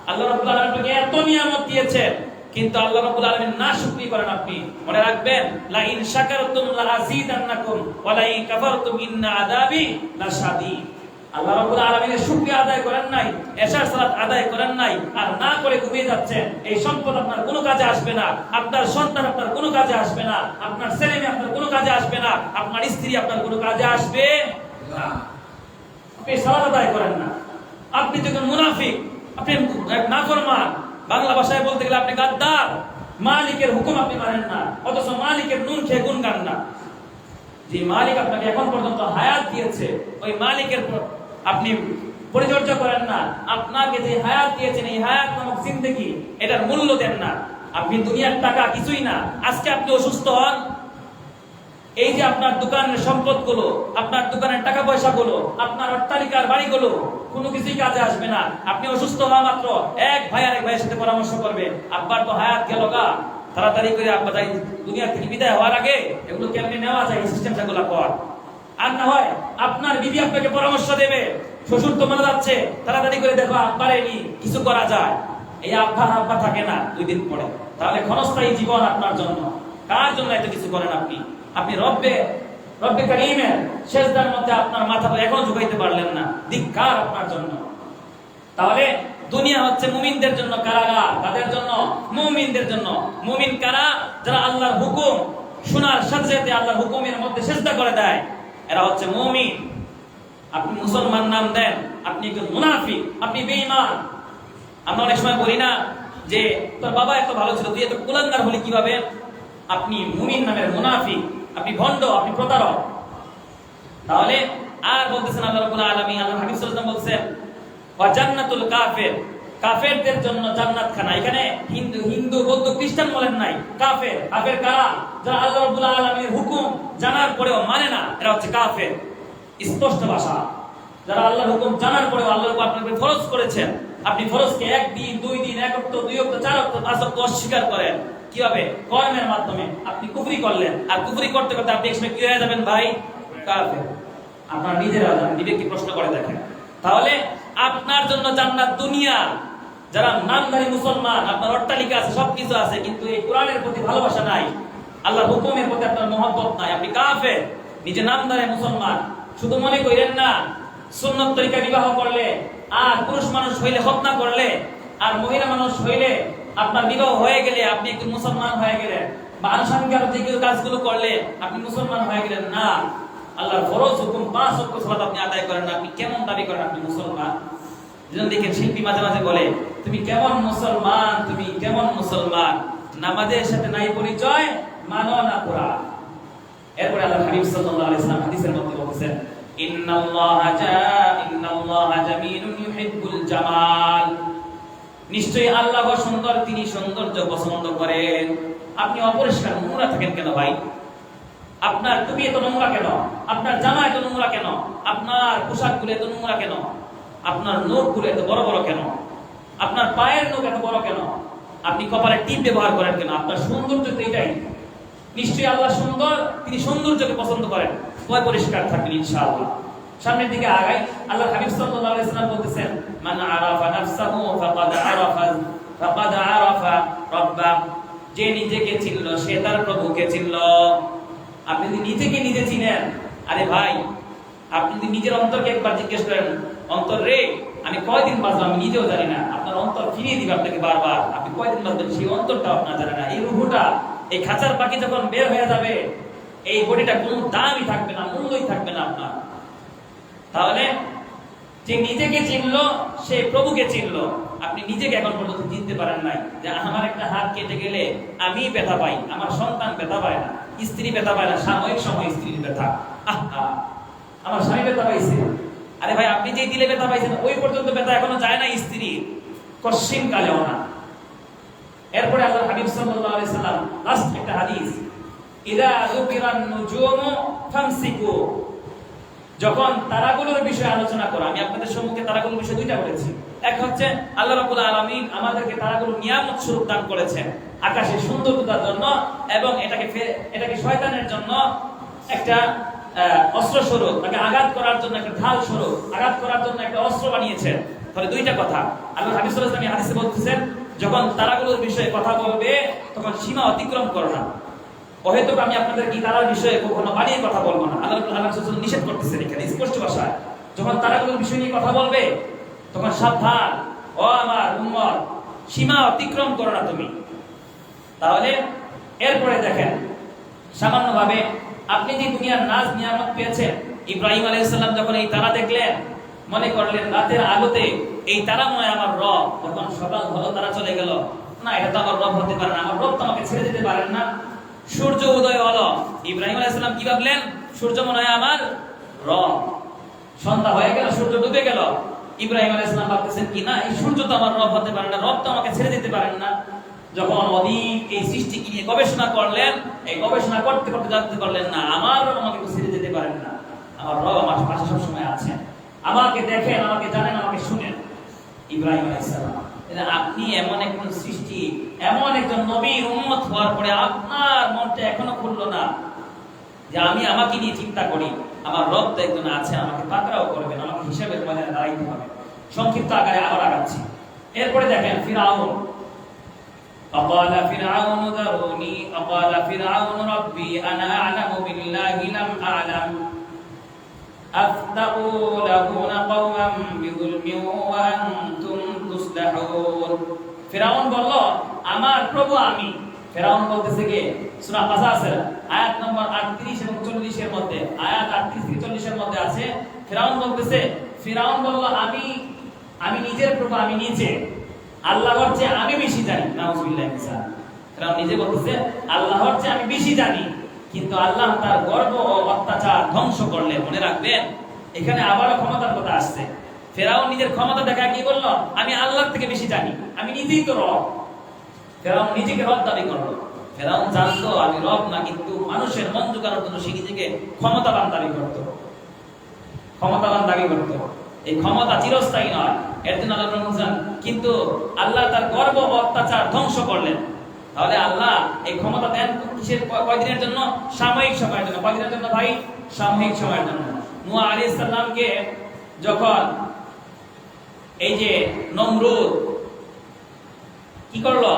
আল্লাহ রাব্বুল আলামিন আপনাকে এত নিয়ামত দিয়েছেন, কিন্তু আল্লাহ রাব্বুল আলামিন নাশুকরি করেন আপনি। মনে রাখবেন, লা ইন শাকারতুম লা আযীদান্নাকুম ওয়া লা ইন কাফারতুম ইন্না আযাবি লাশাদীদ। আল্লাহ রাব্বুল আলামিনের শুকরিয়া আদায় করেন নাই, এশার সালাত আদায় করেন নাই, আর না করে ঘুমিয়ে যাচ্ছেন। এই সম্পদ আপনার কোনো কাজে আসবে না, আপনার সন্তান আপনার কোনো কাজে আসবে না, আপনার ছেলে মেয়ে আপনার কোনো কাজে আসবে না, আপনার স্ত্রী আপনার কোনো কাজে আসবে না। আপনি সালাত আদায় করেন না, আপনি যখন মুনাফিক, আপনি নাফরমান, বাংলা ভাষায় বলতে গেলে আপনি গাদ্দার। মালিকের হুকুম আপনি মানেন না, অথচ মালিকের নুন খেয়ে গুণ গান না। যে মালিক আপনাকে এখন পর্যন্ত হায়াত দিয়েছে, ওই মালিকের আপনি পরিচর্যা করেন না। আপনাকে যে হায়াত দিয়েছেন, এই হায়াত নামক জিন্দেগি, এটার মূল্য দেন না। আপনি দুনিয়ার টাকা কিছুই না। আজকে আপনি অসুস্থ হন, এই যে আপনার দোকানের সম্পদগুলো, আপনার দোকানের টাকা পয়সাগুলো, আপনার অট্টালিকার বাড়িগুলো কোনো কিছুই কাজে আসবে না। আপনি অসুস্থ হওয়া মাত্র এক ভাই আরেক ভাইয়ের সাথে পরামর্শ করবে, আব্বার তো হায়াত গেল গা, তাড়াতাড়ি করে আব্বা যাই দুনিয়া থেকে বিদায় হওয়ার আগে এগুলো কেমনে নেওয়া যায়, এই সিস্টেমটা গুলা কর। আর না হয় আপনার বিবি আপনাকে পরামর্শ দেবে, শ্বশুর তো মারা যাচ্ছে, তাড়াতাড়ি করে দেখো আব্বারে নি কিছু করা যায়। এই আব্বা থাকে না 2 দিন পরে। তাহলে ক্ষণস্থায়ী জীবন আপনার জন্য, কার জন্য এত কিছু করেন আপনি? আপনি রব্বে কারীমের সেজদার মধ্যে আপনার মাথা এখনো ঝুঁকাইতে পারলেন না, ধিক্কার আপনার জন্য। তাহলে দুনিয়া হচ্ছে মুমিনদের জন্য কারাগার, তাদের জন্য, মুমিনদের জন্য। মুমিন কারা? যারা আল্লাহর হুকুম শোনার সাথে সাথে আল্লাহর হুকুমের মধ্যে সেজদা করে দেয়, এরা হচ্ছে মুমিন। আপনি মুসলমান নাম দেন, আপনি একজন মুনাফিক, আপনি বেঈমান। আমরা অনেক সময় বলি না যে তোর বাবা এত ভালো ছিল, তুই এত কুলাঙ্গার হলি কিভাবে? আপনি মুমিন নামের মুনাফিক, আপনি ভণ্ড, আপনি প্রতারক। তাহলে আর বলতেছেন আল্লাহ রাব্বুল আলামিন, আল্লাহ হাবিব সাল্লাল্লাহু আলাইহি ওয়াসাল্লাম বলছেন ওয়া জান্নাতুল কাফির, কাফেরদের জন্য জান্নাতখানা। এখানে হিন্দু বৌদ্ধ খ্রিস্টান বলেন নাই, কাফের। কাফের কারা? যারা আল্লাহ রাব্বুল আলামিনের হুকুম জানার পরেও মানে না, এরা হচ্ছে কাফের। স্পষ্ট ভাষা। যারা আল্লাহর হুকুম জানার পরেও আল্লাহ আপনাকে ফরজ করেছেন, আপনি ফরজকে 1 দিন 2 দিন 1 ওয়াক্ত 2 ওয়াক্ত 4 ওয়াক্ত 5 ওয়াক্ত অস্বীকার করেন। কিভাবে? কর্মের মাধ্যমে। আপনি কুফরি করলেন, আর কুফরি করতে করতে আপনি একসময় কি হয়ে যাবেন ভাই? কাফের। আপনার নিজেরা জানেন, বিবেককে প্রশ্ন করে দেখেন। তাহলে আপনার জন্য জান্নাত দুনিয়া। যারা নামধারী মুসলমান, আপনার অট্টালিকা আছে, সবকিছু আছে, কিন্তু এই কোরআনের প্রতি ভালোবাসা নাই, আল্লাহর হুকুমের প্রতি আপনার মহব্বত নাই, আপনি কাফের। নিজে নামধারী মুসলমান। শুধু মনে করেন না সুন্নত তরিকা বিবাহ করলে, আর পুরুষ মানুষ হইলে, খতনা করলে, আর মহিলা মানুষ হইলে আপনার বিবাহ হয়ে গেলে আপনি একজন মুসলমান হয়ে গেলেন, বা আনুষঙ্গিক যে কাজগুলো করলে আপনি মুসলমান হয়ে গেলেন। না, আল্লাহর ফরজ হুকুম 5 ওয়াক্ত সালাত আপনি আদায় করেন না, আপনি কেমন দাবি করেন আপনি মুসলমান? যেন দেখেন শিল্পী মাঝে মাঝে বলে, তুমি কেমন মুসলমান, তুমি কেমন মুসলমান, নামাজের সাথে নাই পরিচয়, মানো না কোরআন। এরপরে আল্লাহ হাবিব সাল্লাল্লাহু আলাইহি ওয়াসাল্লাম হাদিসের মধ্যে বলেছেন, ইন্নাল্লাহা জামিলুন ইউহিব্বুল জামাল। নিশ্চয়ই আল্লাহ সুন্দর, তিনি সৌন্দর্য পছন্দ করেন। আপনি অপরিষ্কার নোংরা থাকেন কেন ভাই? আপনার টুপি এত নোংরা কেন? আপনার জামা এত নোংরা কেন? আপনার পোশাকগুলো এত নোংরা কেন? আপনার নখগুলো এত বড় বড় কেন? আপনার পায়ের নখ এত বড় কেন? আপনি কপালে টিপ ব্যবহার করেন কেন? আপনার সৌন্দর্য তো এটাই। নিশ্চয়ই আল্লাহ সুন্দর, তিনি সৌন্দর্যকে পছন্দ করেন। পরিষ্কার থাকবেন ইনশাআল্লাহ। সামনের দিকে আগাই। আল্লাহ হাবিব সাল্লাল্লাহু আলাইহি ওয়াসাল্লাম বলতেছেন, মান আরাফা নাফসাহু ফাকাদ আরাফা রাব্বা। যে নিজেকে চিনল সে তার প্রভুকে চিনল। আপনি যদি নিজেকে নিজে চিনেন, আরে ভাই, আপনি যদি নিজের অন্তরকে একবার জিজ্ঞেস করেন, অন্তর রে আমি কয়দিন বাঁচবো আমি নিজেও জানি না, আপনার অন্তর ফিরিয়ে দিবে আপনাকে বারবার। আপনি কয়দিন বাঁচবেন সেই অন্তরটাও আপনার জানে না। এই রূহটা, এই খাঁচার পাখি যখন বের হয়ে যাবে, এই বডিটা কোনো দামই থাকবে না, মূল্যই থাকবে না আপনার। তাহলে যে নিজেকে চিনল সে প্রভুকে চিনল। আপনি নিজেকে এখন পর্যন্ত চিনতে পারেন নাই, যে আমার একটা হাত কেটে গেলে আমি ব্যথা পাই, আমার সন্তান ব্যথা পায় না, স্ত্রী ব্যথা পায় না, সাময়িক সময় স্ত্রীর ব্যথা, আমার স্বামী ব্যথা পাইছে। আরে ভাই, আপনি যে দিলে ব্যথা পাইছেন ওই পর্যন্ত ব্যথা এখনো যায় না স্ত্রীর, কশিন কালেও না। এরপরে আল্লাহ হাবিব সাল্লাল্লাহু আলাইহি সাল্লাম লাস্ট একটা হাদিস, ইদা যুকিরান নুজুমু ফামসিকু। যখন তারাগুলোর বিষয়ে আলোচনা করা, আমি আপনাদের সম্মুখে তারাগুলোর বিষয়ে 2টা বলেছি। এক হচ্ছে আল্লাহ রাব্বুল আলামিন আমাদেরকে তারাগুলো নিয়ামত স্বরূপ দান করেছেন, আকাশের সৌন্দর্যতার জন্য, এবং এটাকে শয়তানের জন্য একটা অস্ত্র স্বরূপ, তাকে আঘাত করার জন্য একটা ঢাল স্বরূপ, আঘাত করার জন্য একটা অস্ত্র বানিয়েছেন। তাহলে দুইটা কথা আল্লাহ হাবিব সাল্লাল্লাহু আলাইহি ওয়াসাল্লাম হাদিসে বলতেছেন, যখন তারাগুলোর বিষয়ে কথা বলবে তখন সীমা অতিক্রম করো না। অহেতুক আমি আপনাদের কি তারার বিষয়ে কখনো বানিয়ে কথা বলবো না। আল্লাহ রাসূল নিষেধ করতেছেন এখানে স্পষ্ট ভাষায়, যখন তারাগুলোর বিষয় নিয়ে কথা বলবে তখন সাবধান, ও আমার উম্মত, সীমা অতিক্রম করো না তুমি। তাহলে এরপরে দেখেন, সামান্যভাবে আপনি যে দুনিয়ার নাজ নিয়ামত পেয়েছেন, ইব্রাহিম আলাইহিস সালাম যখন এই তারা দেখলেন, মনে করলেন রাতের আলোতে এই তারা মনে আমার রব। তখন সকাল হলো, তারা চলে গেল, না এটা তো আমার রব হতে পারে না, আমার রব তো আমাকে ছেড়ে দিতে পারেন না। সূর্য উদয় হলো, ইব্রাহিম আলাইহিস সালাম কি ভাবলেন? সূর্য মনে হয় আমার রব। সন্ধ্যা হয়ে গেল, সূর্য ডুবে গেল, ইব্রাহিম আলাইহিস সালাম ভাবতেছেন কি, না এই সূর্য তো আমার রব হতে পারে না, রব তো আমাকে ছেড়ে দিতে পারেন না। যখন অধিক এই সৃষ্টিকে নিয়ে গবেষণা করলেন, এই গবেষণা করতে করতে জানতে পারলেন, না আমার রব আমাকে ছেড়ে দিতে পারেন না, আমার রব আমার পাশে সবসময় আছেন, আমাকে দেখেন, আমাকে জানেন, আমাকে শুনেন। ইব্রাহিম আলাইহিস সালাম, আপনি এমন একজন সৃষ্টি, এমন একজন নবীর উম্মত হওয়ার পরে আপনার মনটা এখনো খুললো না যে আমি আমাকে নিয়ে চিন্তা করি, আমার রব তো একজন আছেন, আমাকে পাকড়াও করবেন, আমাকে হিসাবের ময়দানে দাঁড়াইতে হবে। সংক্ষিপ্ত আকারে আবার আগাচ্ছি। এরপরে দেখেন ফিরআউন, فقال فرعون ذروني فقال فرعون ربي أنا أعلم بالله لم أعلم أفتقولون قوما بظلم وأنتم تصلحون। ফিরআউন বলল, আমার প্রভু আমি। ফিরআউন বলতেছে কি, সূরা কাসাসের আয়াত নম্বর 38 এবং 40 এর মধ্যে, আয়াত 38 থেকে 40 এর মধ্যে আছে। ফিরআউন বলতেছে, ফিরআউন বলল, আমি নিজের প্রভু, আমি নিজে আল্লাহর চেয়ে আমি বেশি জানি। নাউযুবিল্লাহি মিন যালিক। ফিরআউন নিজে বলতেছে আল্লাহর চেয়ে আমি বেশি জানি, কিন্তু আল্লাহ তার গর্ব ও অত্যাচার ধ্বংস করলেন। মনে রাখবেন, এখানে আবারও ক্ষমতার কথা আসছে। ফিরআউন নিজের ক্ষমতা দেখা কি বলল, আমি আল্লাহর থেকে বেশি জানি, আমি নিজেই তো রব। ফিরআউন নিজেকে রব দাবি করলো। ফিরআউন জানতো আমি রব না, কিন্তু মানুষের মন জোগানোর জন্য সে নিজেকে ক্ষমতাবান দাবি করত, ক্ষমতাবান দাবি করত। এই ক্ষমতা চিরস্থায়ী নয়, এর জন্য আল্লাহ বলেন, কিন্তু আল্লাহ তার গর্ব ও অত্যাচার ধ্বংস করলেন। তাহলে আল্লাহ এই ক্ষমতা দেন কিসের, কয়দিনের জন্য? সাময়িক সময়ের জন্য। কয়দিনের জন্য ভাই? সাময়িক সময়ের জন্য। নূহ আলাইহিস সালামকে যখন এই যে নমরুদ কি করলো,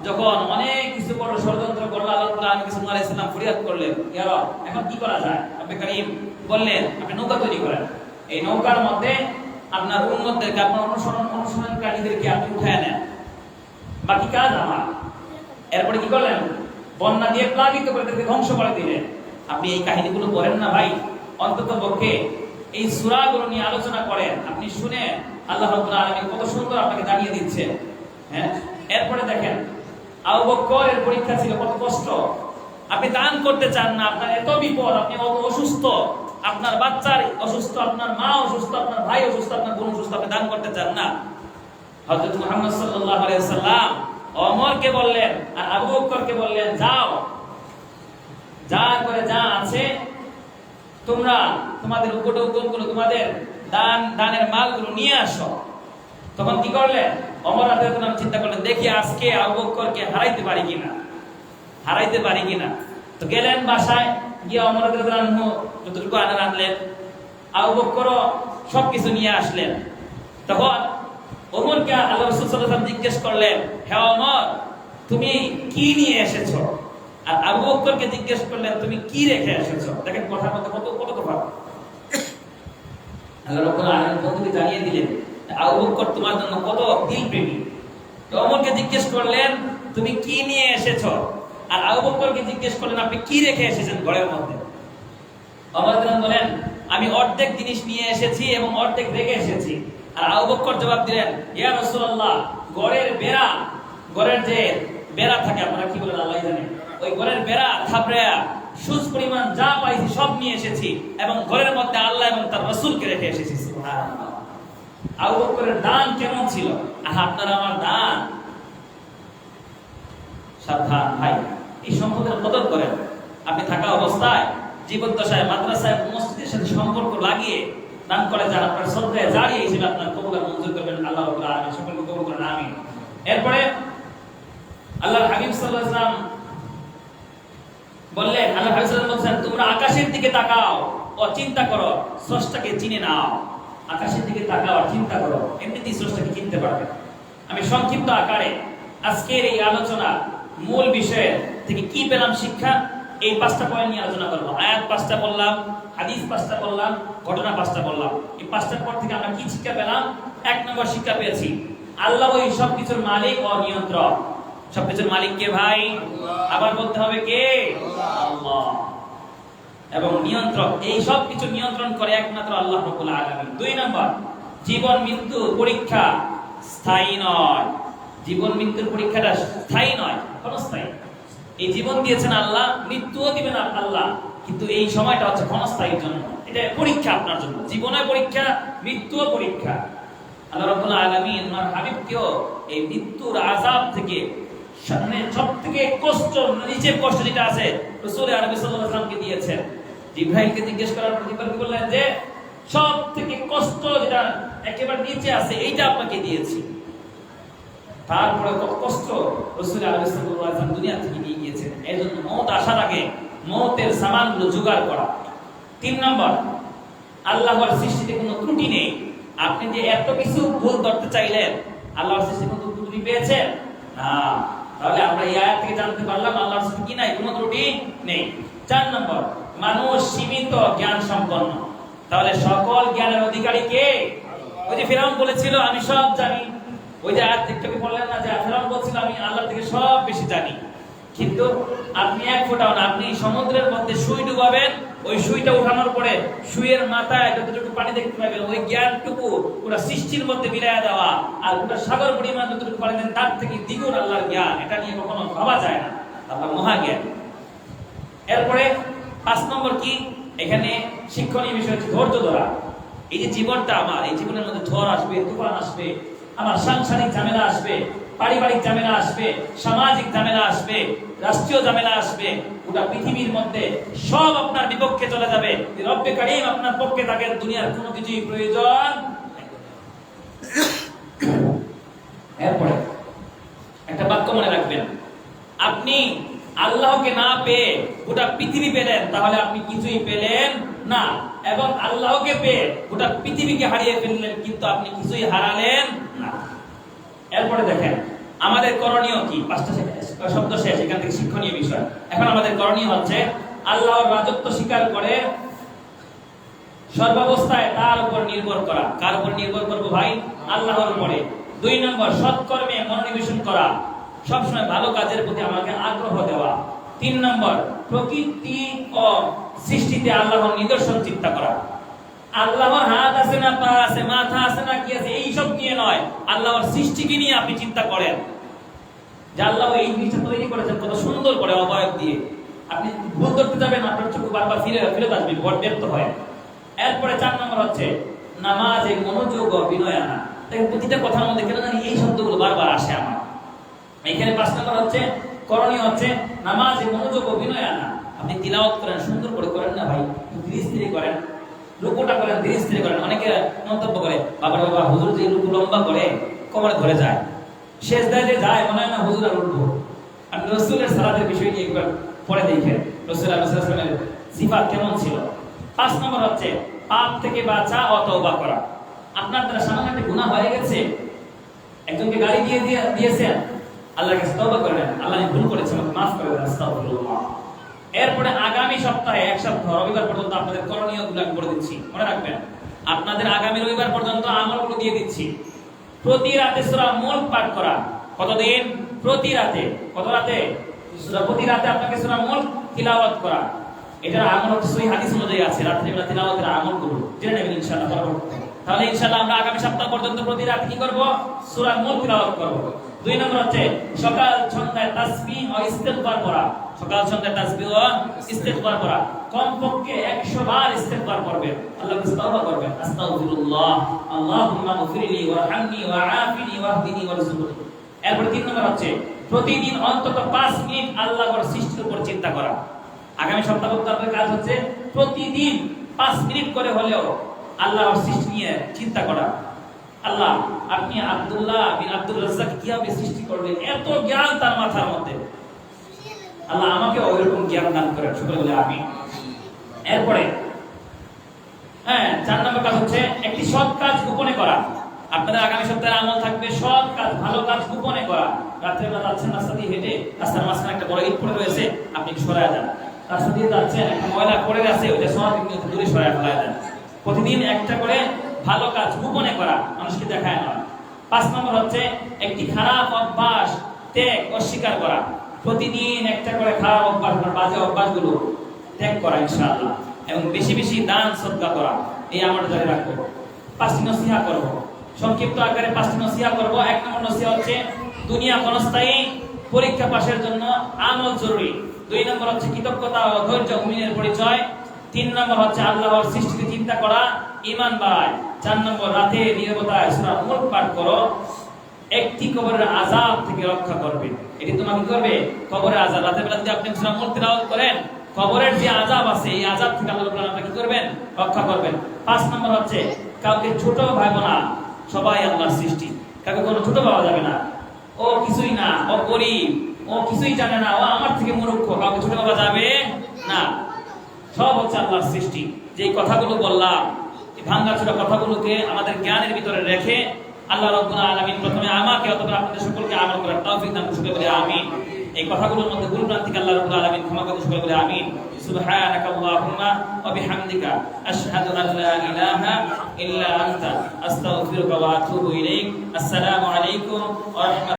যখন অনেক কিছু করলো, ষড়যন্ত্র করলো, আল্লাহ তাআলা কিছু নূহ আলাইহিস সালাম ফরিয়াদ করলেন, ইয়া রব এখন কি করা যায়? রব্বে কারীম বললেন, আপনি নৌকা তৈরি করেন, এই নৌকার মধ্যে আপনার উম্মতদেরকে, আপনার অনুসরণকারীদেরকে আপনি উঠায় নেন, বাকি কাজ আমার। এরপরে কি করলেন? বন্যা দিয়ে প্লাবিত করে তাদেরকে ধ্বংস করে দিলেন। আপনি এই কাহিনীগুলো পড়েন না ভাই, অন্তত পক্ষে এই সূরাগুলো নিয়ে আলোচনা করেন, আপনি শুনে আল্লাহ রাব্বুল আলামিন কত সুন্দর আপনাকে জানিয়ে দিচ্ছে। হ্যাঁ, এরপরে দেখেন আবু বকরের পরীক্ষা ছিল, কত কষ্ট। আপনি দান করতে চান না, আপনার এত বিপদ, আপনি অসুস্থ, আপনার বাচ্চার অসুস্থ, আপনার মা অসুস্থ, আপনার ভাই অসুস্থ, আপনার বোন অসুস্থ, আপনি দান করতে চান না। হযরত মুহাম্মদ সাল্লাল্লাহু আলাইহি ওয়াসাল্লাম ওমরকে বললেন আর আবু বকরকে বললেন, যাও, যা করে যা আছে তোমরা তোমাদের উপটৌকনগুলো, তোমাদের দানের মালগুলো নিয়ে আসো। তখন কি করলেন? ওমর রাদিয়াল্লাহু আনহু চিন্তা করলেন, দেখি আজকে আবু বকরকে হারাইতে পারি কিনা। তো গেলেন বাসায়, গিয়ে ওমর রাদিয়াল্লাহু আনহু যতটুকু আনলেন, আবু বকরও সবকিছু নিয়ে আসলেন। তখন ওমরকে আল্লাহ রাসূল সাল্লাল্লাহু আলাইহি ওয়াসাল্লাম জিজ্ঞেস করলেন, হে ওমর, তুমি কি নিয়ে এসেছো? আর আবু বকরকে জিজ্ঞেস করলেন, তুমি কি রেখে এসেছো? দেখেন কথার মধ্যে কত তফাৎ। আল্লাহ রাব্বুল আলামিন বন্ধুকে জানিয়ে দিলেন, আবু বকর তোমার জন্য কত দিলপ্রেমী। তো ওমরকে জিজ্ঞেস করলেন, তুমি কি নিয়ে এসেছো? আর আবু বকরকে জিজ্ঞেস করলেন, আপনি কি রেখে এসেছেন ঘরের মধ্যে? ওমর বলেন, আমি অর্ধেক জিনিস নিয়ে এসেছি এবং অর্ধেক রেখে এসেছি। আর আবু বকর জবাব দিলেন, ইয়া রাসূলুল্লাহ, ঘরের যে বেড়া থাকে, আপনারা কি বলেন আল্লাহই জানে, ওই ঘরের বেড়া থাবড়া সুজ পরিমাণ যা পাইছি সব নিয়ে এসেছি, এবং ঘরের মধ্যে আল্লাহ এবং তার রাসূলকে রেখে এসেছি। সুবহানাল্লাহ। আবু বকরের দান কেমন ছিল, আর আপনার আমার দান। সাবধান ভাই, এই সম্পদের কদর করেন। আপনি থাকা অবস্থায়, জীবদ্দশায়, মাদ্রাসায়, মসজিদের সাথে সম্পর্ক লাগিয়ে দান করে যান, আপনার সদকায়ে জারিয়া হিসেবে আপনার কবুল আর মঞ্জুর করবেন আল্লাহ রাব্বুল আলামিন। সকলকে কবুল করেন, আমিন। এরপরে আল্লাহর হাবিব সাল্লাল্লাহু আলাইহি ওয়াসাল্লাম বললেন, আল্লাহর হাবিব সাল্লাল্লাহু আলাইহি ওয়াসাল্লাম তোমরা আকাশের দিকে তাকাও ও চিন্তা করো, স্রষ্টাকে চিনে নাও। আকাশের দিকে তাকাও আর চিন্তা করো, এমনিতেই স্রষ্টাকে চিনতে পারবে। আমি সংক্ষিপ্ত আকারে আজকের এই আলোচনা মূল বিষয় থেকে কি পেলাম শিক্ষা, এই 5টা পয়েন্ট নিয়ে আলোচনা করব। আয়াত 5টা বললাম, হাদিস 5টা বললাম, ঘটনা 5টা বললাম। এই 5টার পর থেকে আমরা কি শিক্ষা পেলাম? 1 নম্বর শিক্ষা পেয়েছি, আল্লাহ ওই সব কিছুর মালিক ও নিয়ন্ত্রক। সবকিছুর মালিক কে ভাই? আবার বলতে হবে কে? আল্লাহ। এবং নিয়ন্ত্রক, এই সব কিছু নিয়ন্ত্রণ করে একমাত্র আল্লাহ রাব্বুল আলামিন। 2 নম্বর, জীবন মৃত্যু পরীক্ষা স্থায়ী নয়। জীবন মৃত্যুর পরীক্ষাটা স্থায়ী নয়, ক্ষণস্থায়ী। এই জীবন দিয়েছেন আল্লাহ, মৃত্যুও দিবেন আল্লাহ, কিন্তু এই সময়টা হচ্ছে ক্ষণস্থায়ীর জন্য। এটা পরীক্ষা আপনার জন্য, জীবনের পরীক্ষা, মৃত্যুও পরীক্ষা। আল্লাহ রাব্বুল আলামিন ওনার হাবিবকেও এই মৃত্যুর আযাব থেকে, সবথেকে কষ্ট, নিচের কষ্ট যেটা আছে, রাসূল আরবি সাল্লাল্লাহু আলাইহি ওয়াসাল্লামকে দিয়েছেন। জিবরাইলকে জিজ্ঞেস করার পর জিবরাইল কি বললেন যে সবথেকে কষ্ট যেটা একেবারে নিচে আছে এইটা আপনাকে দিয়েছি। তারপরে কত কষ্ট রাসূল আরবি সাল্লাল্লাহু আলাইহি ওয়াসাল্লাম দুনিয়া থেকে নিয়ে গিয়েছেন। এজন্য মওত আসার আগে মওতের সামানগুলো জোগাড় করা। 3 নম্বর, আল্লাহর সৃষ্টিতে কোনো ত্রুটি নেই। আপনি যে এত কিছু ভুল ধরতে চাইলেন, আল্লাহর সৃষ্টিতে কোনো ত্রুটি পেয়েছেন না। তাহলে আমরা এই আয়াত থেকে জানতে পারলাম আল্লাহর সৃষ্টি কি নাই, কোনো ত্রুটি নেই। 4 নম্বর, মানুষ সীমিত জ্ঞান সম্পন্ন। তাহলে সকল জ্ঞানের অধিকারী কে? ওই যে ফিরআউন বলেছিল আমি সব জানি। ওই যে আয়াত থেকে বললেন না যে ফিরআউন বলছিল আমি আল্লাহর থেকে সব বেশি জানি। কিন্তু আপনি এক ফোঁটাও না, আপনি সমুদ্রের মধ্যে সুই ডুবাবেন, ওই সুইটা উঠানোর পরে সুইয়ের মাথায় যতটুকু পানি দেখতে পাবেন, ওই জ্ঞানটুকু পুরো সৃষ্টির মধ্যে মিলাইয়া দেওয়া। আর পুরো সাগর পরিমাণ যতটুকু পানি দেন তার থেকে দ্বিগুণ আল্লাহর জ্ঞান। এটা নিয়ে কখনো ভাবা যায় না, আল্লাহর মহাজ্ঞান। এরপরে 5 নম্বর কি, এখানে শিক্ষণীয় বিষয় হচ্ছে ধৈর্য ধরা। এই যে জীবনটা আমার, এই জীবনের মধ্যে ঝড় আসবে, তুফান আসবে, আমার সাংসারিক ঝামেলা আসবে, পারিবারিক ঝামেলা আসবে, সামাজিক ঝামেলা আসবে, রাষ্ট্রীয় ঝামেলা আসবে। গোটা পৃথিবীর মধ্যে সব আপনার বিপক্ষে চলে যাবে, রব্বে কারীম আপনার পক্ষে থাকেন, দুনিয়ার কোনো কিছুই প্রয়োজন। এরপরে একটা বাক্য মনে রাখবেন, আপনি আল্লাহকে না পেয়ে গোটা পৃথিবী পেলেন, তাহলে আপনি কিছুই পেলেন না। এবং আল্লাহকে পেয়ে গোটা পৃথিবীকে হারিয়ে ফেললেন, কিন্তু আপনি কিছুই হারালেন না। এরপরে দেখেন আমাদের করণীয় কি। 5টা শব্দ শেষ, এখান থেকে শিক্ষণীয় বিষয়। এখন আমাদের করণীয় হচ্ছে আল্লাহর রাজত্ব স্বীকার করে সর্বাবস্থায় তার উপর নির্ভর করা। কার উপর নির্ভর করবো ভাই? আল্লাহর উপরে। 2 নম্বর, সৎকর্মে মনোনিবেশ করা, সবসময় ভালো কাজের প্রতি আমাকে আগ্রহ দেওয়া। 3 নম্বর, প্রকৃতি ও সৃষ্টিতে আল্লাহর নিদর্শন চিন্তা করা। আল্লাহর হাত আছে না, পা আছে, মাথা আছে না, কি আছে, এই সব নিয়ে নয়, আল্লাহর সৃষ্টিকে নিয়ে আপনি চিন্তা করেন যে আল্লাহ এই জিনিসটা তৈরি করেছেন কত সুন্দর করে অবয়ব দিয়ে। আপনি ভুল করতে যাবেন, আপনার চোখ বারবার ফিরে আসবে, ব্যর্থ হয়। এরপরে 4 নম্বর হচ্ছে নামাজে মনোযোগ ও বিনয় আনা। তাই প্রতিটা কথার মধ্যে কেন জানি এই শব্দগুলো বারবার আসে আমার। এখানে 5 নম্বর হচ্ছে করণীয় হচ্ছে নামাজে মনোযোগ ও বিনয় আনা। আপনি তিলাওয়াত করেন, সুন্দর করে করেন না ভাই, ধীরে স্থিরে করেন। রুকুটা করেন, ধীরে স্থিরে করেন। অনেকে মন্তব্য করে বাবা হুজুর যে রুকু লম্বা করে কোমরে ধরে যায়, সেজদায় যে যায় মনে হয় না হুজুর আর উঠবো। আপনি রাসূলের সালাতের বিষয়টি একবার পড়ে দেখেন, রাসূল সাল্লাল্লাহু আলাইহি ওয়াসাল্লামের সিফাত কেমন ছিল। 5 নম্বর হচ্ছে পাপ থেকে বাঁচা ও তওবা করা। আপনার দ্বারা সামান্য একটা গুনাহ হয়ে গেছে, একজনকে গালি দিয়েছেন, আল্লাহর কাছে তওবা করেন, আল্লাহ আমি ভুল করেছি, আমাকে মাফ করে দেন, আস্তাগফিরুল্লাহ। এরপরে আগামী সপ্তাহে এক সপ্তাহ রবিবার পর্যন্ত আপনাদের করণীয়গুলো আমি বলে দিচ্ছি, মনে রাখবেন। আপনাদের আগামী রবিবার পর্যন্ত আমলগুলো দিয়ে দিচ্ছি। প্রতি রাতে সূরা মুলক পাঠ করা। কতদিন? প্রতি রাতে। কত রাতে? প্রতি রাতে আপনাকে সূরা মুলক তিলাওয়াত করা। এটার আমল হচ্ছে সহিহ হাদিস অনুযায়ী আছে, রাতে বেলা তিলাওয়াতের আমলগুলো জেনে নেবেন ইনশাআল্লাহ। তাহলে ইনশাআল্লাহ আমরা আগামী সপ্তাহ পর্যন্ত প্রতি রাতে কি করব? সূরা মুলক তিলাওয়াত করব। 2 নম্বর হচ্ছে সকাল সন্ধ্যায় তাসবিহ ও ইস্তিগফার করা। সকাল সন্ধ্যায় তাসবিহ ও ইস্তিগফার করা, কমপক্ষে 100 বার ইস্তিগফার করবেন, আল্লাহর কাছে তওবা করবেন, আস্তাগফিরুল্লাহ, আল্লাহুম্মা গফিরলি ওয়ারহামনি ওয়াআফিনি ওয়াহদিনি ওয়ারযুকনি। এরপর 3 নম্বর হচ্ছে প্রতিদিন অন্তত 5 মিনিট আল্লাহর সৃষ্টির উপর চিন্তা করা। আগামী সপ্তাহ পর্যন্ত আপনার কাজ হচ্ছে প্রতিদিন 5 মিনিট করে হলেও আল্লাহর সৃষ্টি নিয়ে চিন্তা করা। আল্লাহ আপনি আব্দুল্লাহ বিন আব্দুর রাজ্জাক কিভাবে সৃষ্টি করলেন, এত জ্ঞান তার মাথার মধ্যে, আল্লাহ আমাকে ওইরকম জ্ঞান দান করেন, সকলে বলে আমিন। এরপরে 4 নম্বর কাজ হচ্ছে একটি সৎ কাজ গোপনে করা। আপনাদের আগামী সপ্তাহে আমল থাকবে সৎ কাজ, ভালো কাজ গোপনে করা। রাত্রে বেলা যাচ্ছেন রাস্তা দিয়ে হেঁটে, রাস্তার মাঝখানে একটা বড় ইট পড়ে রয়েছে, আপনি সরায় যান। রাস্তা দিয়ে যাচ্ছেন একটা ময়লা পড়ে আছে, ওইটা সরাতে দূরে সরায় ফেলায় দেন। প্রতিদিন একটা করে ভালো কাজ গোপনে করা, মানুষকে দেখায় না। 5 নম্বর হচ্ছে একটি খারাপ অভ্যাস ত্যাগ অস্বীকার করা। প্রতিদিন একটা করে খারাপ অভ্যাস, বাজে অভ্যাসগুলো ত্যাগ করা ইনশাআল্লাহ, এবং বেশি বেশি দান সদকা করা, এই আমরা জারি রাখবো। 5টি নসিহা করব, সংক্ষিপ্ত আকারে 5টি নসিহা করব। 1 নম্বর নসিহা হচ্ছে দুনিয়া ক্ষণস্থায়ী, পরীক্ষা পাশের জন্য আমল জরুরি। 2 নম্বর হচ্ছে কৃতজ্ঞতা ও ধৈর্য মুমিনের পরিচয়। 3 নম্বর হচ্ছে আল্লাহর সৃষ্টিতে চিন্তা করা, ঈমান বাড়ায়। 4 নম্বর রাতে নীরবতায় সূরা মুলক পাঠ করো, একটি কবরের আযাব থেকে রক্ষা করবে। এটি তোমাকে কি করবে? কবরের আযাব। রাতের বেলা যদি আপনি সূরা মুলক তেলাওয়াত করেন, কবরের যে আযাব আছে এই আযাব থেকে আল্লাহ রাব্বুল আলামিন কি করবেন? রক্ষা করবেন। 5 নম্বর হচ্ছে কাউকে ছোট ভাবো না, সবাই আল্লাহর সৃষ্টি, কাউকে কোনো ছোট ভাবা যাবে না। ও কিছুই না, ও গরীব, ও কিছুই জানে না, ও আমার থেকে মূর্খ, কাউকে ছোট ভাবা যাবে না। সব হচ্ছে আল্লাহর সৃষ্টি। যে কথাগুলো বললাম, এই ভাঙাচোরা কথাগুলোকে আমাদের জ্ঞানের ভিতরে রেখে আল্লাহ রাব্বুল আলামিন প্রথমে আমাকে অথবা আপনাদের সকলকে আমল করার তৌফিক দান করুন, বলে আমিন। এই কথাগুলোর মধ্যে ভুল ভ্রান্তি আল্লাহ রাব্বুল আলামিন ক্ষমা করে সকলে বলে আমিন। সুবহানাকাল্লাহুম্মা ওয়া বিহামদিকা আশহাদু আন লা ইলাহা ইল্লা আনতা আস্তাগফিরুকা ওয়া আতুবু ইলাইক। আসসালামু আলাইকুম ওয়া রাহমাতুল্লাহি